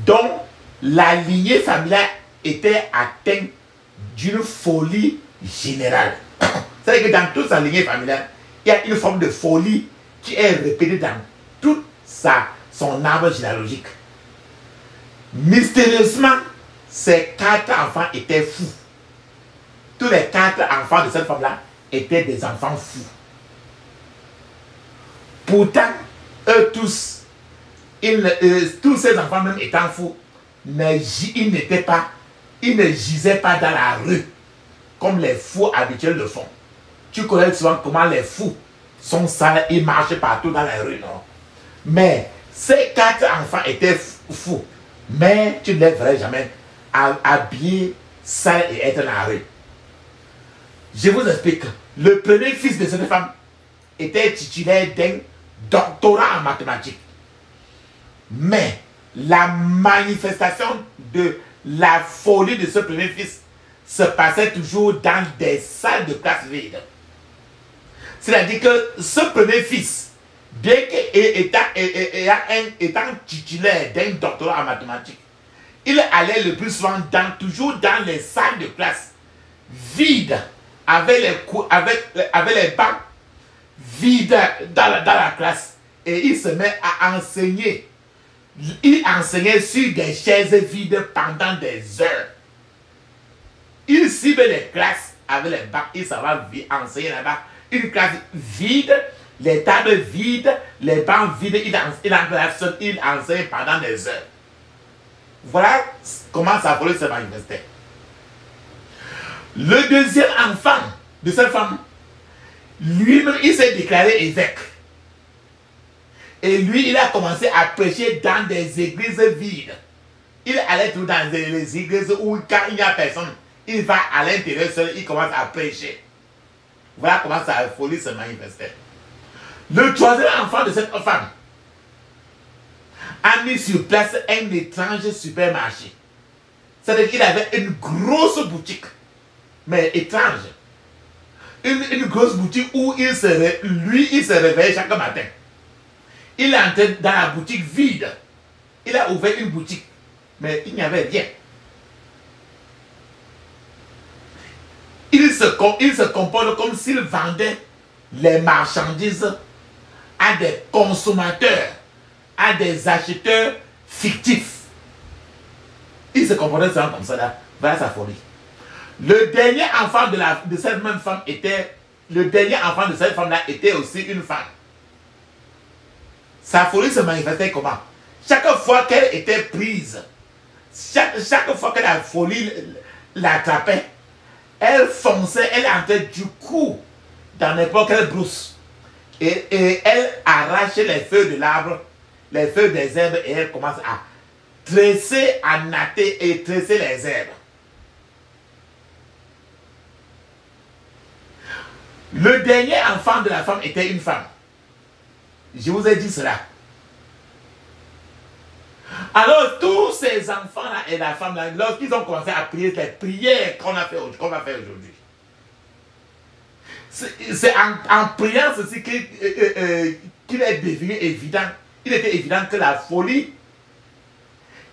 dont la lignée familiale était atteinte d'une folie générale. C'est-à-dire que dans toute sa lignée familiale, il y a une forme de folie qui est répétée dans toute son arbre généalogique. Mystérieusement, ces 4 enfants étaient fous. Tous les 4 enfants de cette femme-là étaient des enfants fous. Pourtant, eux tous, tous ces enfants même étant fous, ils ne gisaient pas dans la rue comme les fous habituels le font. Tu connais souvent comment les fous sont sales, ils marchent partout dans la rue, non? Mais ces 4 enfants étaient fous. Mais tu ne les verrais jamais habillés, sales et être dans la rue. Je vous explique. Le premier fils de cette femme était titulaire d'un doctorat en mathématiques. Mais la manifestation de la folie de ce premier fils se passait toujours dans des salles de classe vides. C'est-à-dire que ce premier fils, bien qu'étant titulaire d'un doctorat en mathématiques, il allait le plus souvent toujours dans les salles de classe vides, avec les bancs vides dans la classe. Et il se met à enseigner. Il enseignait sur des chaises vides pendant des heures. Il cible les classes avec les bancs. Il s'en va enseigner là-bas. Une classe vide, les tables vides, les bancs vides. Il enseigne pendant des heures. Voilà comment sa folie se manifestait. Le deuxième enfant de cette femme, lui-même, il s'est déclaré évêque. Et lui, il a commencé à prêcher dans des églises vides. Il allait tout dans les églises où, quand il n'y a personne, il va à l'intérieur seul, il commence à prêcher. Voilà comment sa folie se manifestait. Le troisième enfant de cette femme a mis sur place un étrange supermarché. C'est-à-dire qu'il avait une grosse boutique, mais étrange. Une grosse boutique où il se réveillait chaque matin. Il est entré dans la boutique vide. Il a ouvert une boutique, mais il n'y avait rien. Il se comporte comme s'il vendait les marchandises à des consommateurs, à des acheteurs fictifs. Il se comportait comme ça là. Voilà sa folie. Le dernier enfant de cette même femme était, le dernier enfant de cette femme-là était aussi une femme. Sa folie se manifestait comment? Chaque fois qu'elle était prise, chaque fois que la folie l'attrapait, elle fonçait, elle entrait du coup dans n'importe quelle brousse. Et elle arrachait les feuilles de l'arbre, les feuilles des herbes, et elle commence à tresser, à natter et tresser les herbes. Le dernier enfant de la femme était une femme. Je vous ai dit cela. Alors, tous ces enfants-là et la femme-là, lorsqu'ils ont commencé à prier les prières qu'on va faire aujourd'hui, c'est en priant ceci qu'il est devenu évident. Il était évident que la folie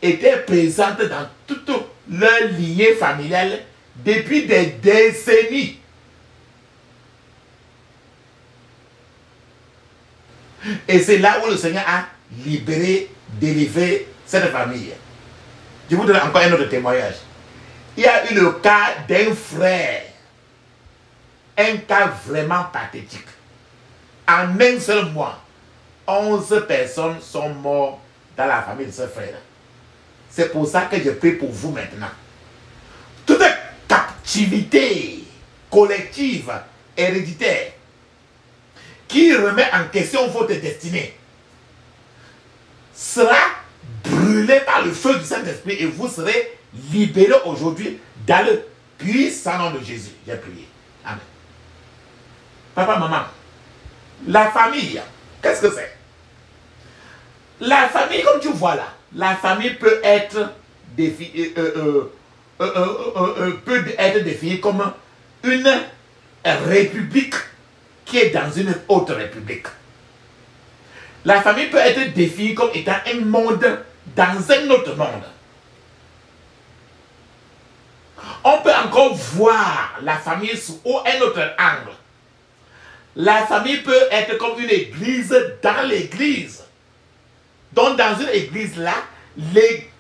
était présente dans toute leur lignée familiale depuis des décennies. Et c'est là où le Seigneur a libéré, délivré cette famille. Je vous donne encore un autre témoignage. Il y a eu le cas d'un frère. Un cas vraiment pathétique. En un seul mois, 11 personnes sont mortes dans la famille de ce frère. C'est pour ça que je prie pour vous maintenant. Toute captivité collective, héréditaire, qui remet en question votre destinée, sera brûlée par le feu du Saint-Esprit et vous serez libérés aujourd'hui dans le puissant nom de Jésus. J'ai prié. Amen. Papa, maman, la famille, qu'est-ce que c'est? La famille, comme tu vois là, la famille peut être définie comme une république qui est dans une autre république. La famille peut être définie comme étant un monde dans un autre monde. On peut encore voir la famille sous un autre angle. La famille peut être comme une église dans l'église. Donc dans une église là,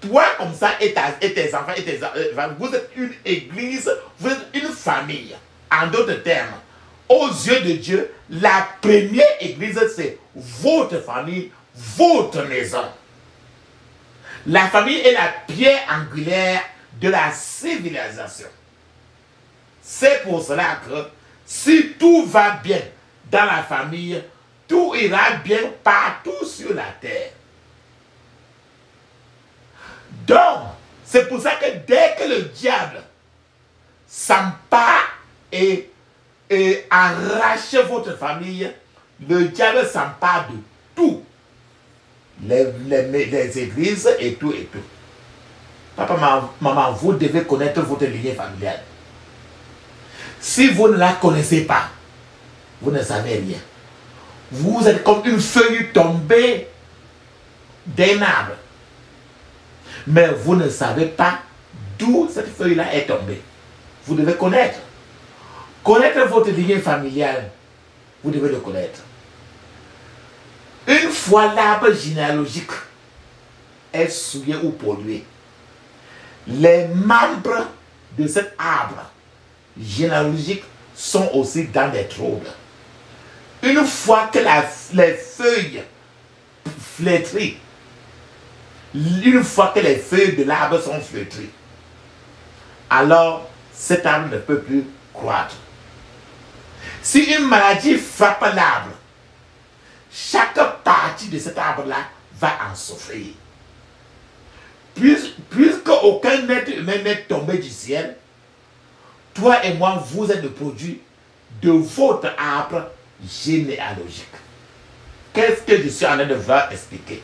toi comme ça et tes enfants et tes enfants, vous êtes une église, vous êtes une famille. En d'autres termes, aux yeux de Dieu, la première église c'est votre famille, votre maison. La famille est la pierre angulaire de la civilisation. C'est pour cela que si tout va bien dans la famille, tout ira bien partout sur la terre. Donc, c'est pour ça que dès que le diable s'empare et arrache votre famille, le diable s'empare de tout. Les églises et tout et tout. Papa, maman, vous devez connaître votre lignée familiale. Si vous ne la connaissez pas, vous ne savez rien. Vous êtes comme une feuille tombée d'un arbre. Mais vous ne savez pas d'où cette feuille-là est tombée. Vous devez connaître. Connaître votre lignée familiale. Vous devez le connaître. Une fois l'arbre généalogique est souillé ou pollué, les membres de cet arbre généalogique sont aussi dans des troubles. Une fois que les feuilles flétries, une fois que les feuilles de l'arbre sont flétries, alors cet arbre ne peut plus croître. Si une maladie frappe l'arbre, chaque partie de cet arbre-là va en souffrir. Puisque aucun être humain n'est tombé du ciel, toi et moi, vous êtes le produit de votre arbre généalogique. Qu'est-ce que je suis en train de vous expliquer?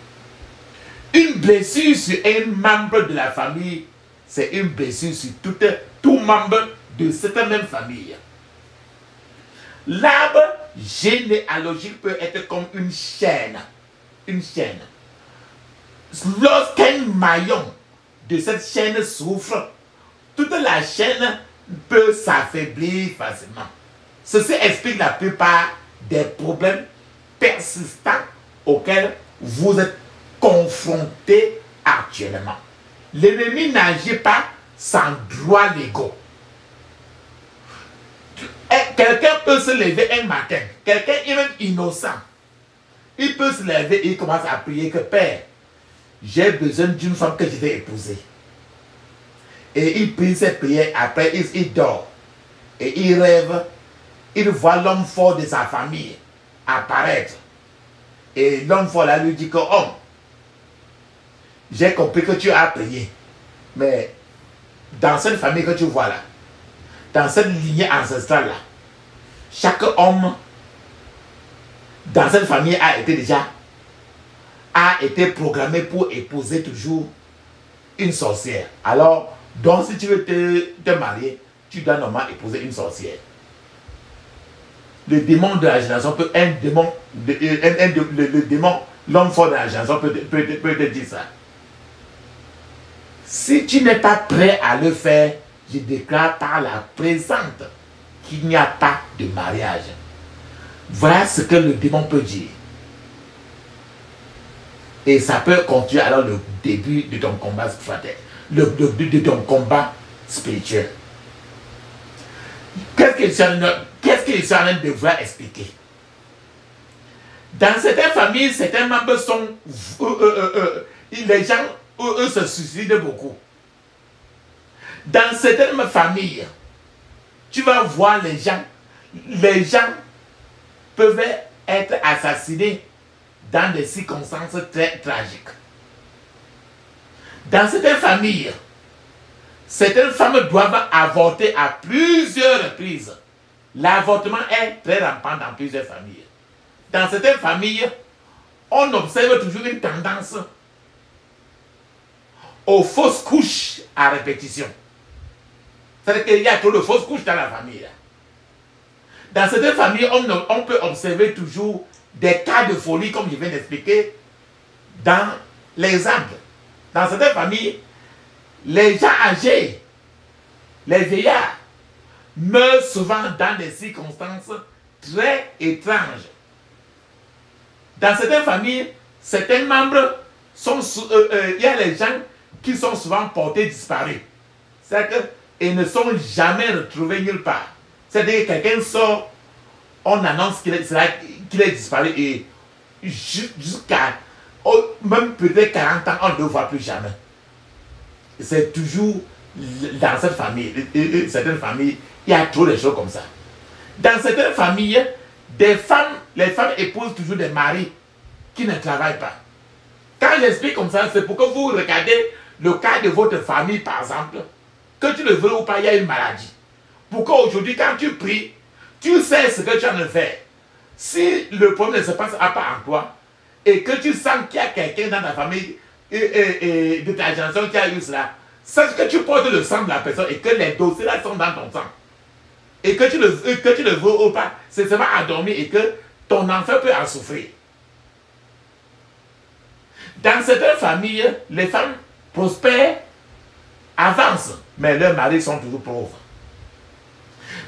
Une blessure sur un membre de la famille, c'est une blessure sur tout membre de cette même famille. L'arbre généalogique peut être comme une chaîne. Une chaîne. Lorsqu'un maillon de cette chaîne souffre, toute la chaîne peut s'affaiblir facilement. Ceci explique la plupart des problèmes persistants auxquels vous êtes confrontés actuellement. L'ennemi n'agit pas sans droit légaux. Quelqu'un peut se lever un matin, quelqu'un est même innocent. Il peut se lever et il commence à prier que Père, j'ai besoin d'une femme que je vais épouser. Et il prie ses prières, après il dort. Et il rêve, il voit l'homme fort de sa famille apparaître. Et l'homme fort là lui dit que, homme, j'ai compris que tu as prié. Mais dans cette famille que tu vois là, dans cette lignée ancestrale là, chaque homme dans cette famille a été programmé pour épouser toujours une sorcière. Alors, donc si tu veux te marier, tu dois normalement épouser une sorcière. Le démon de la génération peut, le démon, l'homme fort de la génération peut te dire ça. Si tu n'es pas prêt à le faire, je déclare par la présente qu'il n'y a pas de mariage. Voilà ce que le démon peut dire. Et ça peut conduire alors le début de ton combat spirituel, de ton combat spirituel. Qu'est-ce qu'il est en train de vouloir expliquer? Dans certaines familles, certains membres sont... les gens, eux, se suicident beaucoup. Dans certaines familles, tu vas voir les gens peuvent être assassinés dans des circonstances très tragiques. Dans certaines familles, certaines femmes doivent avorter à plusieurs reprises. L'avortement est très rampant dans plusieurs familles. Dans certaines familles, on observe toujours une tendance aux fausses couches à répétition. C'est-à-dire qu'il y a trop de fausses couches dans la famille. Dans certaines familles, on peut observer toujours des cas de folie, comme je viens d'expliquer, dans l'exemple. Dans certaines familles, les gens âgés, les vieillards, meurent souvent dans des circonstances très étranges. Dans certaines familles, certains membres sont... il y a les gens qui sont souvent portés disparus. C'est-à-dire qu'ils ne sont jamais retrouvés nulle part. C'est-à-dire que quelqu'un sort, on annonce qu'il est disparu et jusqu'à même peut-être 40 ans, on ne le voit plus jamais. C'est toujours dans cette famille, certaines familles, il y a trop de choses comme ça. Dans certaines familles, les femmes épousent toujours des maris qui ne travaillent pas. Quand j'explique comme ça, c'est pour que vous regardez le cas de votre famille, par exemple, que tu le veux ou pas, il y a une maladie. Pour qu'aujourd'hui, quand tu pries, tu sais ce que tu as à faire. Si le problème ne se passe pas en toi, et que tu sens qu'il y a quelqu'un dans ta famille de ta génération qui a eu cela, sache que tu portes le sang de la personne et que les dossiers là sont dans ton sang. Et que tu le veux ou pas, c'est seulement endormi et que ton enfant peut en souffrir. Dans certaines familles, les femmes prospèrent, avancent, mais leurs maris sont toujours pauvres.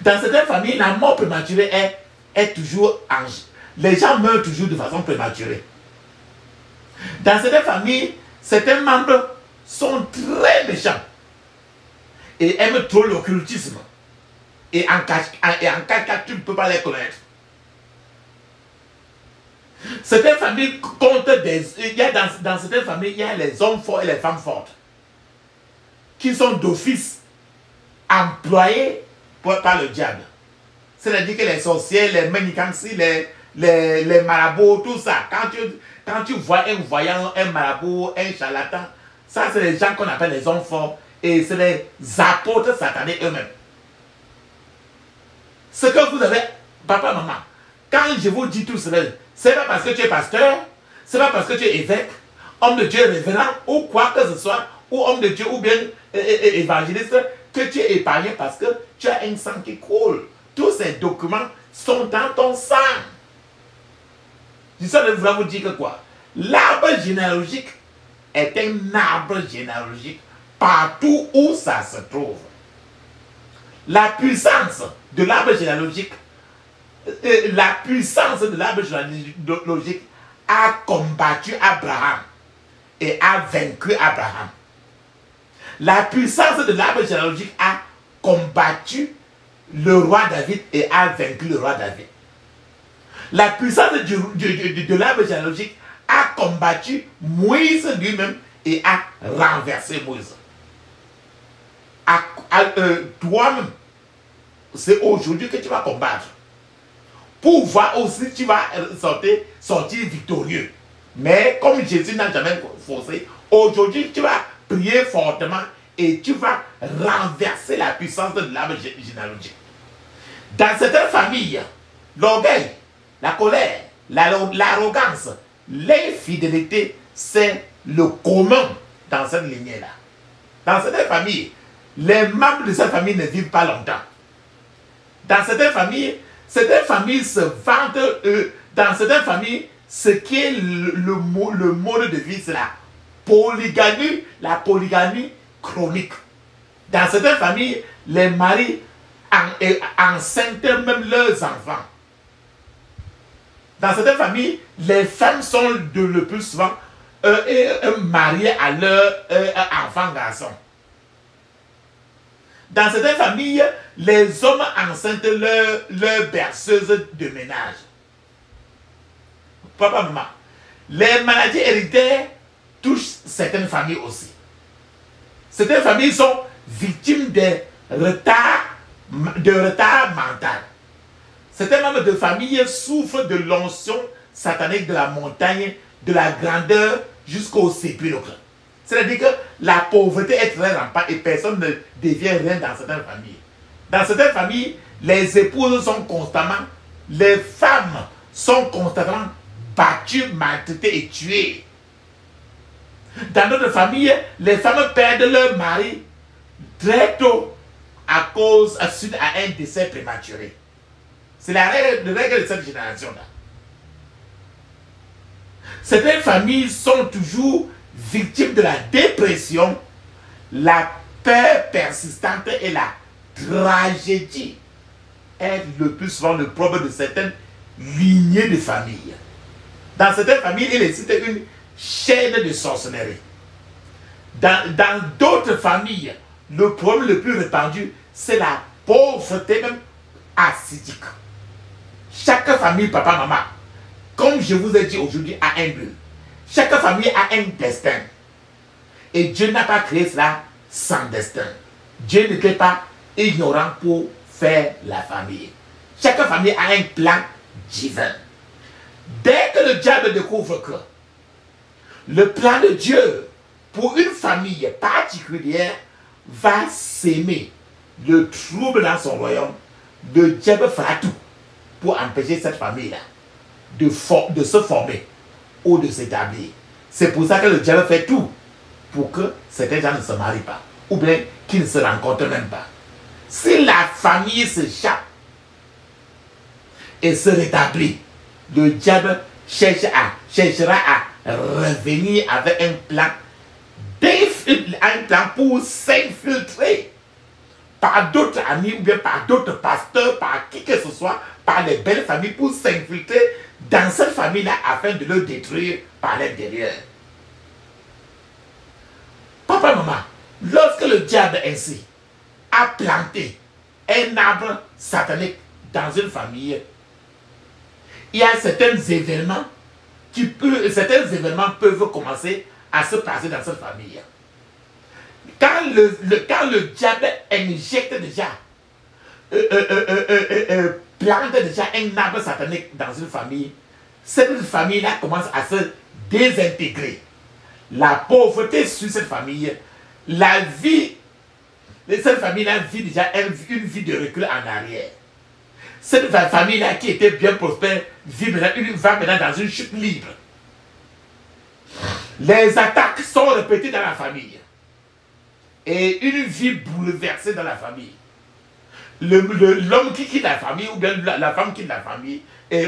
Dans certaines familles, la mort prématurée est toujours en jeu. Les gens meurent toujours de façon prématurée. Dans certaines familles, certains membres sont très méchants et aiment trop l'occultisme. Et en cas, tu ne peux pas les connaître. Certaines familles comptent dans certaines familles, il y a les hommes forts et les femmes fortes qui sont d'office employés par le diable. C'est-à-dire que les sorciers, les manigancy, les marabouts, tout ça. Quand tu vois un voyant, un marabout, un charlatan, ça c'est les gens qu'on appelle les hommes forts et c'est les apôtres satanés eux-mêmes. Ce que vous avez, papa, maman, quand je vous dis tout cela, c'est pas parce que tu es pasteur, c'est pas parce que tu es évêque, homme de Dieu révérend ou quoi que ce soit, ou homme de Dieu ou bien évangéliste, que tu es épargné parce que tu as un sang qui coule. Tous ces documents sont dans ton sang. Je suis vouloir vous dire que quoi? L'arbre généalogique est un arbre généalogique partout où ça se trouve. La puissance de l'arbre généalogique, a combattu Abraham et a vaincu Abraham. La puissance de l'arbre généalogique a combattu le roi David et a vaincu le roi David. La puissance de l'arbre généalogique a combattu Moïse lui-même et a renversé Moïse. Toi-même, c'est aujourd'hui que tu vas combattre. Pour voir aussi tu vas sortir victorieux. Mais comme Jésus n'a jamais forcé, aujourd'hui tu vas prier fortement et tu vas renverser la puissance de l'arbre généalogique. Dans certaines familles, l'orgueil, la colère, l'arrogance, l'infidélité, c'est le commun dans cette lignée-là. Dans certaines familles, les membres de cette famille ne vivent pas longtemps. Dans certaines familles se vantent, dans certaines familles, ce qui est le mode de vie, c'est la polygamie chronique. Dans certaines familles, les maris enceintent même leurs enfants. Dans certaines familles, les femmes sont le plus souvent mariés à leur enfant garçon. Dans certaines familles, les hommes enceintent leur berceuse de ménage. Papa, maman, les maladies héréditaires touchent certaines familles aussi. Certaines familles sont victimes de retard mental. Certains membres de famille souffrent de l'onction satanique de la montagne, de la grandeur jusqu'au sépulcre. C'est-à-dire que la pauvreté est très rampante et personne ne devient rien dans certaines familles. Dans certaines familles, les épouses sont constamment, les femmes sont constamment battues, maltraitées et tuées. Dans d'autres familles, les femmes perdent leur mari très tôt suite à un décès prématuré. C'est la règle de cette génération-là. Certaines familles sont toujours victimes de la dépression, la peur persistante et la tragédie est le plus souvent le problème de certaines lignées de familles. Dans certaines familles, il existe une chaîne de sorcellerie. Dans d'autres familles, le problème le plus répandu, c'est la pauvreté même acidique. Chaque famille, papa, maman, comme je vous ai dit aujourd'hui, a un but. Chaque famille a un destin. Et Dieu n'a pas créé cela sans destin. Dieu n'était pas ignorant pour faire la famille. Chaque famille a un plan divin. Dès que le diable découvre que le plan de Dieu pour une famille particulière va s'aimer le trouble dans son royaume, le diable fera tout pour empêcher cette famille-là de se former ou de s'établir. C'est pour ça que le diable fait tout pour que certains gens ne se marient pas ou bien qu'ils ne se rencontrent même pas. Si la famille s'échappe et se rétablit, le diable cherchera à revenir avec un plan pour s'infiltrer par d'autres amis ou bien par d'autres pasteurs, par qui que ce soit, par les belles familles pour s'infiltrer dans cette famille-là afin de le détruire par l'intérieur. Papa, maman, lorsque le diable ainsi a planté un arbre satanique dans une famille, il y a certains événements peuvent commencer à se passer dans cette famille. Quand le diable injecte déjà, plante déjà un arbre satanique dans une famille, cette famille-là commence à se désintégrer. La pauvreté sur cette famille, cette famille-là vit déjà une vie de recul en arrière. Cette famille-là qui était bien prospère va maintenant dans une chute libre. Les attaques sont répétées dans la famille. Et une vie bouleversée dans la famille. L'homme qui quitte la famille, ou bien la femme quitte la famille,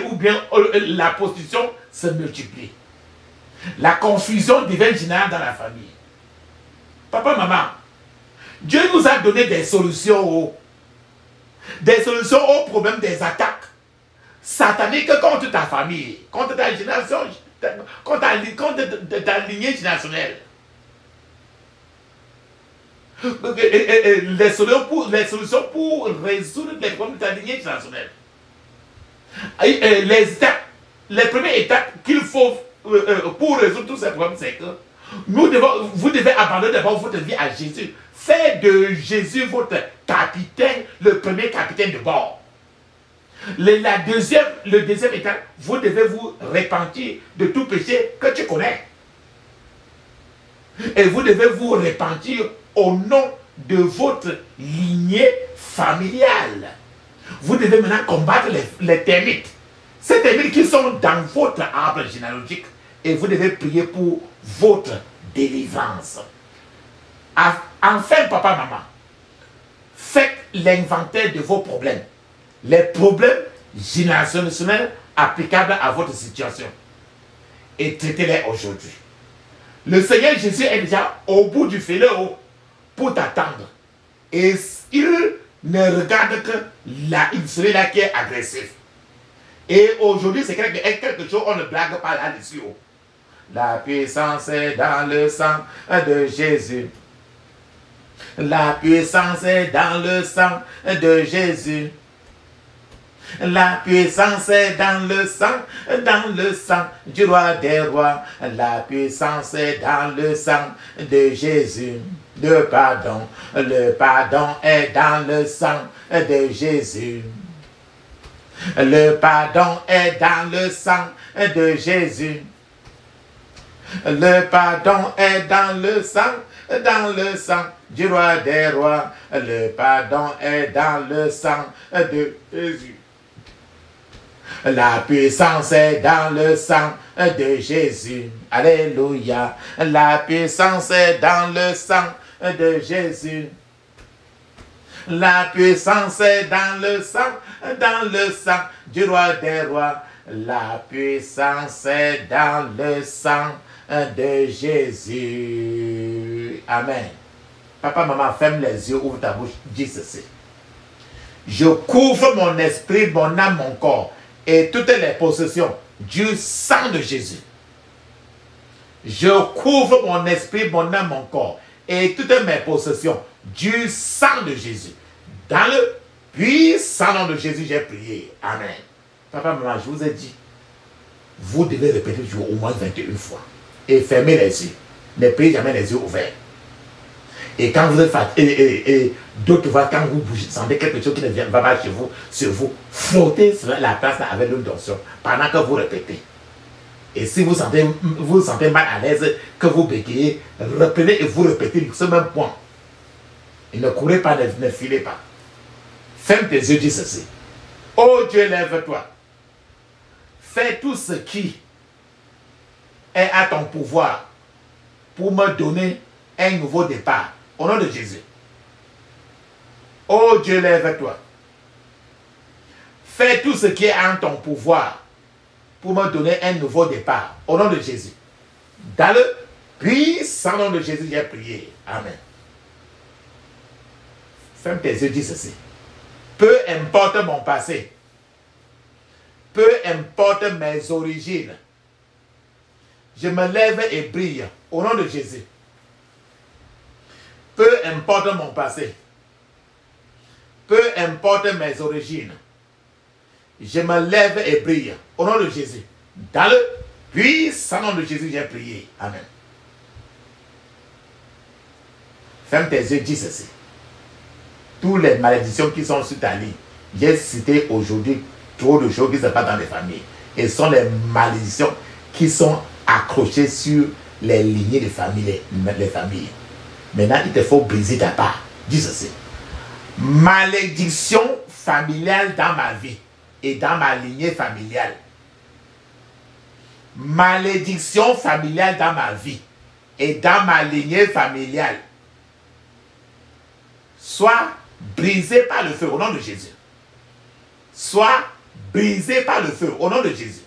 ou bien la prostitution se multiplie. La confusion devient générale dans la famille. Papa, maman, Dieu nous a donné des solutions aux problèmes des attaques sataniques contre ta famille, contre ta génération, contre ta lignée générationnelle. Les solutions pour résoudre les problèmes de ta lignée générationnelle. Les premières étapes qu'il faut pour résoudre tous ces problèmes, c'est que vous devez abandonner d'abord votre vie à Jésus. Faites de Jésus votre capitaine, le premier capitaine de bord. Le deuxième étape, vous devez vous repentir de tout péché que tu connais. Et vous devez vous repentir au nom de votre lignée familiale. Vous devez maintenant combattre les termites. Ces termites qui sont dans votre arbre généalogique. Et vous devez prier pour votre délivrance. Enfin, papa, maman, faites l'inventaire de vos problèmes. Les problèmes générationnels applicables à votre situation. Et traitez-les aujourd'hui. Le Seigneur Jésus est déjà au bout du fléau pour t'attendre. Et il ne regarde que celui-là qui est agressif. Et aujourd'hui, c'est quelque chose, on ne blague pas là-dessus. La puissance est dans le sang de Jésus. La puissance est dans le sang de Jésus. La puissance est dans le sang du roi des rois. La puissance est dans le sang de Jésus. Le pardon est dans le sang de Jésus. Le pardon est dans le sang de Jésus. Le pardon est dans le sang du roi des rois. Le pardon est dans le sang de Jésus. La puissance est dans le sang de Jésus. Alléluia. La puissance est dans le sang de Jésus. La puissance est dans le sang du roi des rois. La puissance est dans le sang de Jésus. Amen. Papa, maman, ferme les yeux, ouvre ta bouche, dis ceci. Je couvre mon esprit, mon âme, mon corps et toutes les possessions du sang de Jésus. Je couvre mon esprit, mon âme, mon corps et toutes mes possessions du sang de Jésus. Dans le puissant nom de Jésus, j'ai prié. Amen. Papa, maman, je vous ai dit, vous devez répéter toujours au moins 21 fois. Et fermez les yeux. Ne priez jamais les yeux ouverts. Et quand vous êtes fatigué, et d'autres fois, quand vous bougez, sentez quelque chose qui ne vient pas chez vous, sur vous, flottez sur la place avec l'eau d'onction pendant que vous répétez. Et si vous sentez mal à l'aise, que vous bégayez, reprenez et vous répétez ce même point. Et ne courez pas, ne filez pas. Ferme tes yeux, dis ceci. Oh Dieu, lève-toi. Fais tout ce qui est à ton pouvoir pour me donner un nouveau départ. Au nom de Jésus. Oh Dieu, lève-toi. Fais tout ce qui est en ton pouvoir pour me donner un nouveau départ. Au nom de Jésus. Dans le puissant nom de Jésus, j'ai prié. Amen. Ferme tes yeux, dis ceci. Peu importe mon passé, peu importe mes origines, je me lève et brille au nom de Jésus. Peu importe mon passé, peu importe mes origines, je me lève et brille au nom de Jésus. Dans le puissant nom de Jésus, j'ai prié. Amen. Ferme tes yeux, dis ceci. Toutes les malédictions qui sont sur ta ligne, j'ai cité aujourd'hui trop de choses qui se passent dans les familles. Et ce sont les malédictions qui sont accrochées sur les lignées de famille, les familles. Maintenant, il te faut briser ta part. Dis ceci. Malédiction familiale dans ma vie et dans ma lignée familiale. Malédiction familiale dans ma vie et dans ma lignée familiale. Soit brisé par le feu au nom de Jésus. Soit brisé par le feu au nom de Jésus.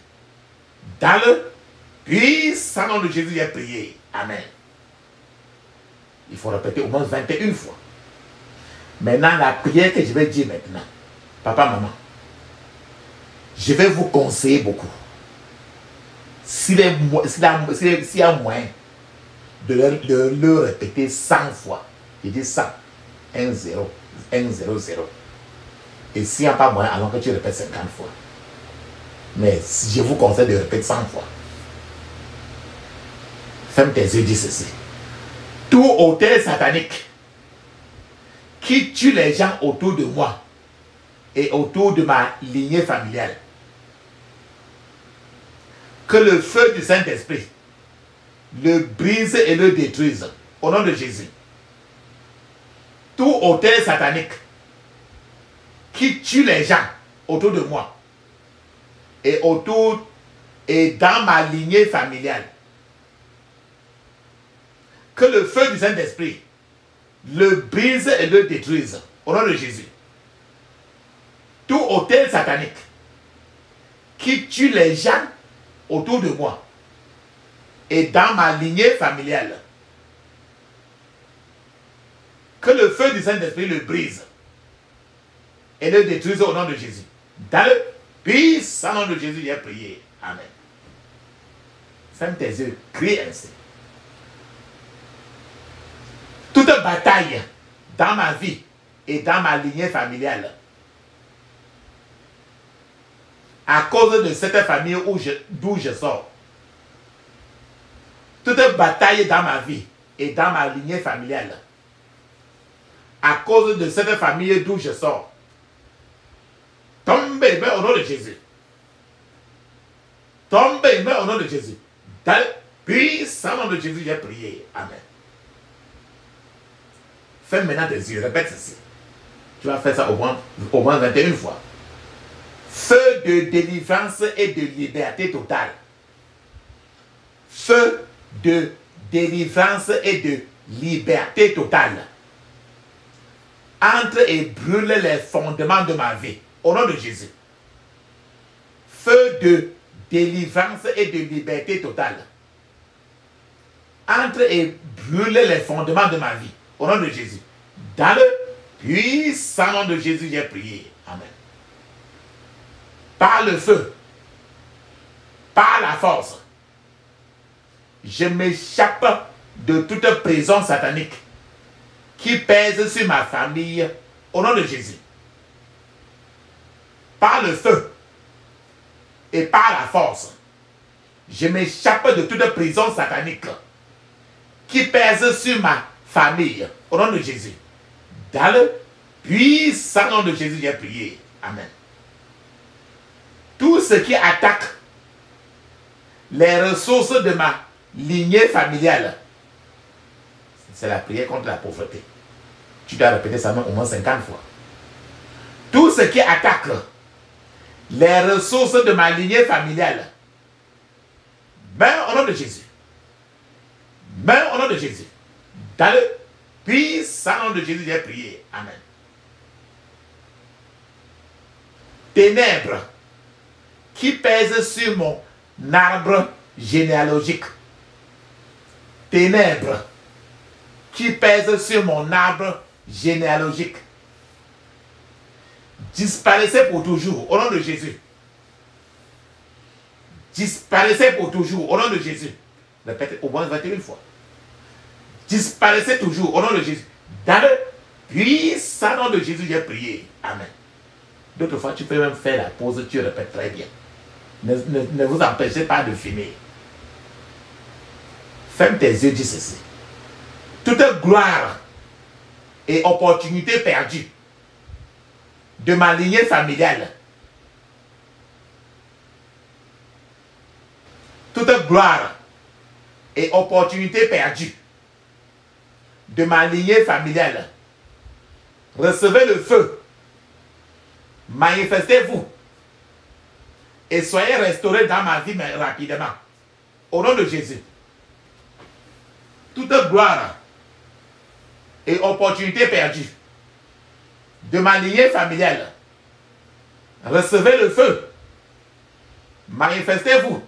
Dans le puissant nom de Jésus, j'ai prié. Amen. Il faut répéter au moins 21 fois. Maintenant, la prière que je vais dire maintenant. Papa, maman, je vais vous conseiller beaucoup. S'il y a moyen de le répéter 100 fois, je dis 100, 1, 0, 1, 0, 0. Et s'il n'y a pas moyen, alors que tu répètes 50 fois. Mais je vous conseille de répéter 100 fois. Ferme tes yeux, dis ceci. Tout autel satanique qui tue les gens autour de moi et autour de ma lignée familiale, que le feu du Saint-Esprit le brise et le détruise au nom de Jésus. Tout autel satanique qui tue les gens autour de moi et dans ma lignée familiale, que le feu du Saint-Esprit le brise et le détruise au nom de Jésus. Tout autel satanique qui tue les gens autour de moi et dans ma lignée familiale, que le feu du Saint-Esprit le brise et le détruise au nom de Jésus. Dans le puissant nom de Jésus, j'ai prié. Amen. Ferme tes yeux, crie ainsi. Toute bataille dans ma vie et dans ma lignée familiale, à cause de cette famille d'où je sors, toute bataille dans ma vie et dans ma lignée familiale, à cause de cette famille d'où je sors, tombe et meurt au nom de Jésus. Tombe et meurt au nom de Jésus. Dans le puissant nom de Jésus, j'ai prié. Amen. Fais maintenant tes yeux, répète ceci. Tu vas faire ça au moins 21 fois. Feu de délivrance et de liberté totale. Feu de délivrance et de liberté totale. Entre et brûle les fondements de ma vie. Au nom de Jésus. Feu de délivrance et de liberté totale. Entre et brûle les fondements de ma vie. Au nom de Jésus. Dans le puissant nom de Jésus, j'ai prié. Amen. Par le feu, par la force, je m'échappe de toute prison satanique qui pèse sur ma famille au nom de Jésus. Par le feu et par la force, je m'échappe de toute prison satanique qui pèse sur ma famille au nom de Jésus. Dans le puissant nom de Jésus, j'ai prié. Amen. Tout ce qui attaque les ressources de ma lignée familiale, c'est la prière contre la pauvreté. Tu dois répéter ça au moins 50 fois. Tout ce qui attaque les ressources de ma lignée familiale, ben au nom de Jésus. Ben au nom de Jésus. Dans le puissant nom de Jésus, j'ai prié. Amen. Ténèbres qui pèsent sur mon arbre généalogique. Ténèbres qui pèsent sur mon arbre généalogique. Disparaissez pour toujours au nom de Jésus. Disparaissez pour toujours au nom de Jésus. Répétez au moins 21 fois. Disparaissez toujours au nom de Jésus. Dans le puissant nom de Jésus, j'ai prié. Amen. D'autres fois, tu peux même faire la pause, tu répètes très bien. Ne vous empêchez pas de finir. Ferme tes yeux, dis ceci. Toute gloire et opportunité perdue de ma lignée familiale, toute gloire et opportunité perdue de ma lignée familiale, recevez le feu, manifestez-vous et soyez restaurés dans ma vie rapidement. Au nom de Jésus. Toute gloire et opportunité perdue de ma lignée familiale, recevez le feu, manifestez-vous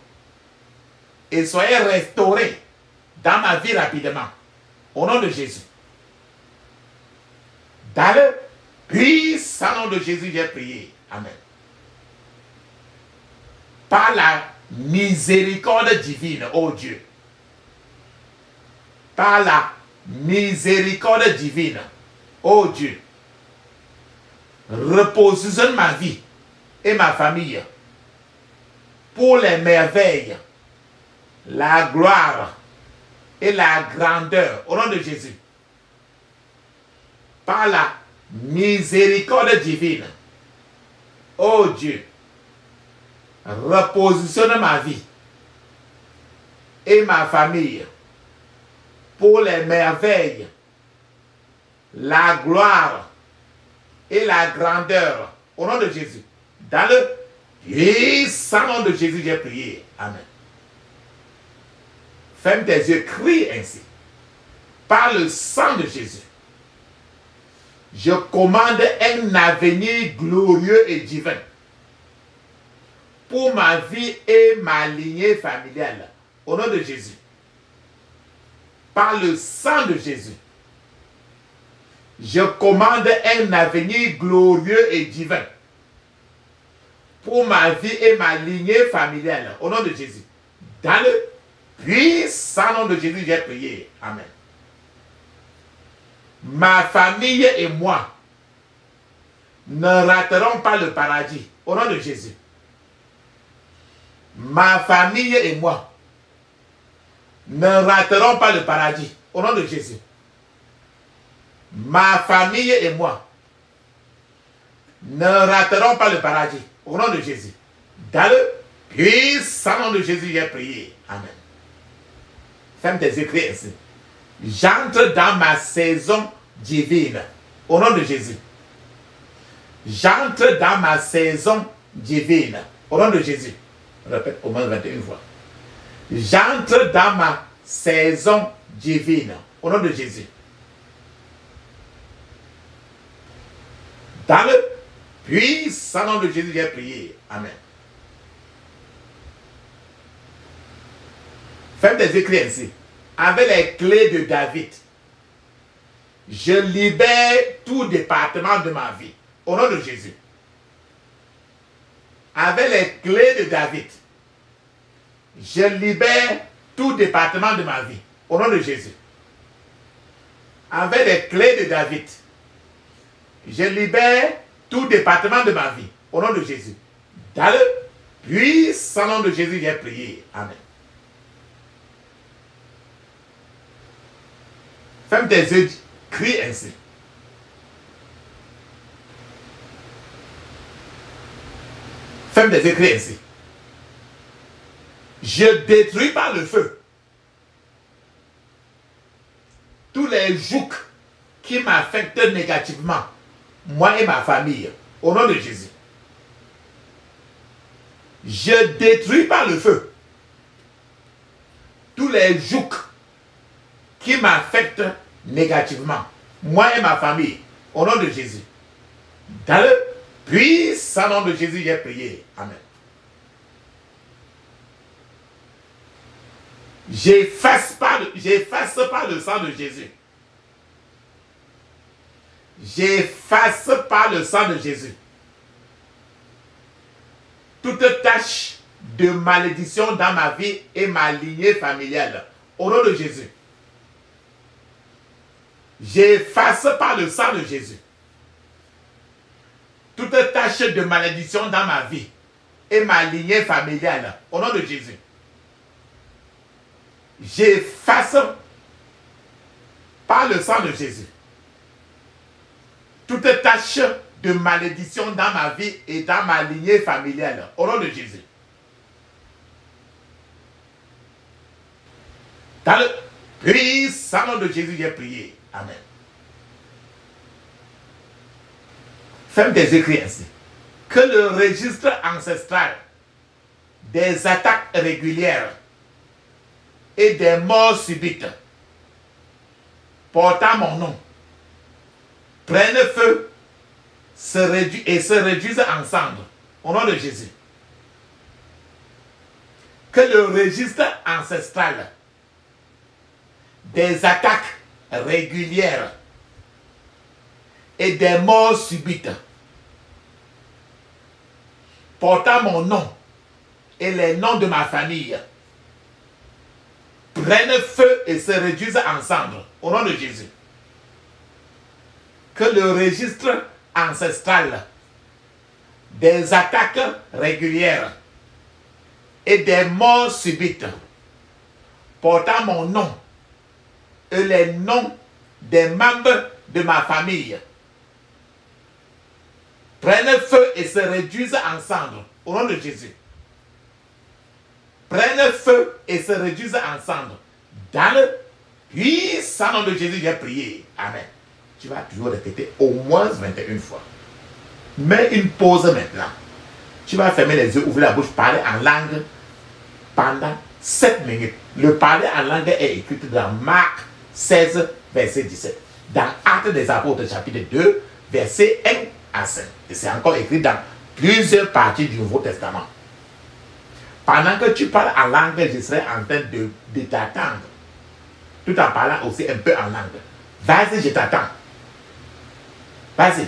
et soyez restaurés dans ma vie rapidement. Au nom de Jésus. Dans le puissant nom de Jésus, j'ai prié. Amen. Par la miséricorde divine, ô Dieu. Par la miséricorde divine, ô Dieu. Repositionne ma vie et ma famille pour les merveilles, la gloire et la grandeur au nom de Jésus. Par la miséricorde divine, ô Dieu, repositionne ma vie et ma famille pour les merveilles, la gloire et la grandeur au nom de Jésus. Dans le puissant nom de Jésus, j'ai prié. Amen. Ferme tes yeux, crie ainsi. Par le sang de Jésus, je commande un avenir glorieux et divin pour ma vie et ma lignée familiale. Au nom de Jésus. Par le sang de Jésus, je commande un avenir glorieux et divin pour ma vie et ma lignée familiale. Au nom de Jésus. Dans le puissant nom de Jésus, j'ai prié. Amen. Ma famille et moi ne raterons pas le paradis. Au nom de Jésus. Ma famille et moi ne raterons pas le paradis. Au nom de Jésus. Ma famille et moi ne raterons pas le paradis. Au nom de Jésus. Dans le puissant nom de Jésus, j'ai prié. Amen. Ferme tes écrits ainsi. J'entre dans ma saison divine. Au nom de Jésus. J'entre dans ma saison divine. Au nom de Jésus. Répète au moins 21 fois. J'entre dans ma saison divine. Au nom de Jésus. Dans le puissant nom de Jésus, j'ai prié. Amen. Faites des écrits ainsi. Avec les clés de David, je libère tout département de ma vie. Au nom de Jésus. Avec les clés de David, je libère tout département de ma vie. Au nom de Jésus. Avec les clés de David, je libère tout département de ma vie. Au nom de Jésus. Dans le puissant nom de Jésus, j'ai prié. Amen. Ferme tes yeux, crie ainsi. Ferme tes yeux, crie ainsi. Je détruis par le feu tous les jougs qui m'affectent négativement, moi et ma famille, au nom de Jésus. Je détruis par le feu tous les jougs qui m'affectent négativement, moi et ma famille, au nom de Jésus. Dans le puissant nom de Jésus, j'ai prié. Amen. J'efface pas le sang de Jésus. J'efface par le sang de Jésus toute tâche de malédiction dans ma vie et ma lignée familiale. Au nom de Jésus. J'efface par le sang de Jésus toute tâche de malédiction dans ma vie et ma lignée familiale. Au nom de Jésus. J'efface par le sang de Jésus toute tâche de malédiction dans ma vie et dans ma lignée familiale. Au nom de Jésus. Dans le puissant nom de Jésus, j'ai prié. Amen. Ferme tes écrits ainsi. Que le registre ancestral des attaques régulières et des morts subites portant mon nom prennent feu et se réduisent en cendres au nom de Jésus. Que le registre ancestral des attaques régulières et des morts subites portant mon nom et les noms de ma famille prennent feu et se réduisent en cendres au nom de Jésus. Que le registre ancestral des attaques régulières et des morts subites portant mon nom et les noms des membres de ma famille prennent feu et se réduisent en cendres au nom de Jésus. Prennent feu et se réduisent en cendres. Dans le puissant nom de Jésus, j'ai prié. Amen. Tu vas toujours répéter au moins 21 fois. Mets une pause maintenant. Tu vas fermer les yeux, ouvrir la bouche, parler en langue pendant 7 minutes. Le parler en langue est écrit dans Marc 16, verset 17. Dans Actes des Apôtres, chapitre 2, verset 1 à 5. Et c'est encore écrit dans plusieurs parties du Nouveau Testament. Pendant que tu parles en langue, je serai en train de t'attendre. Tout en parlant aussi un peu en langue. Vas-y, je t'attends. Vas-y.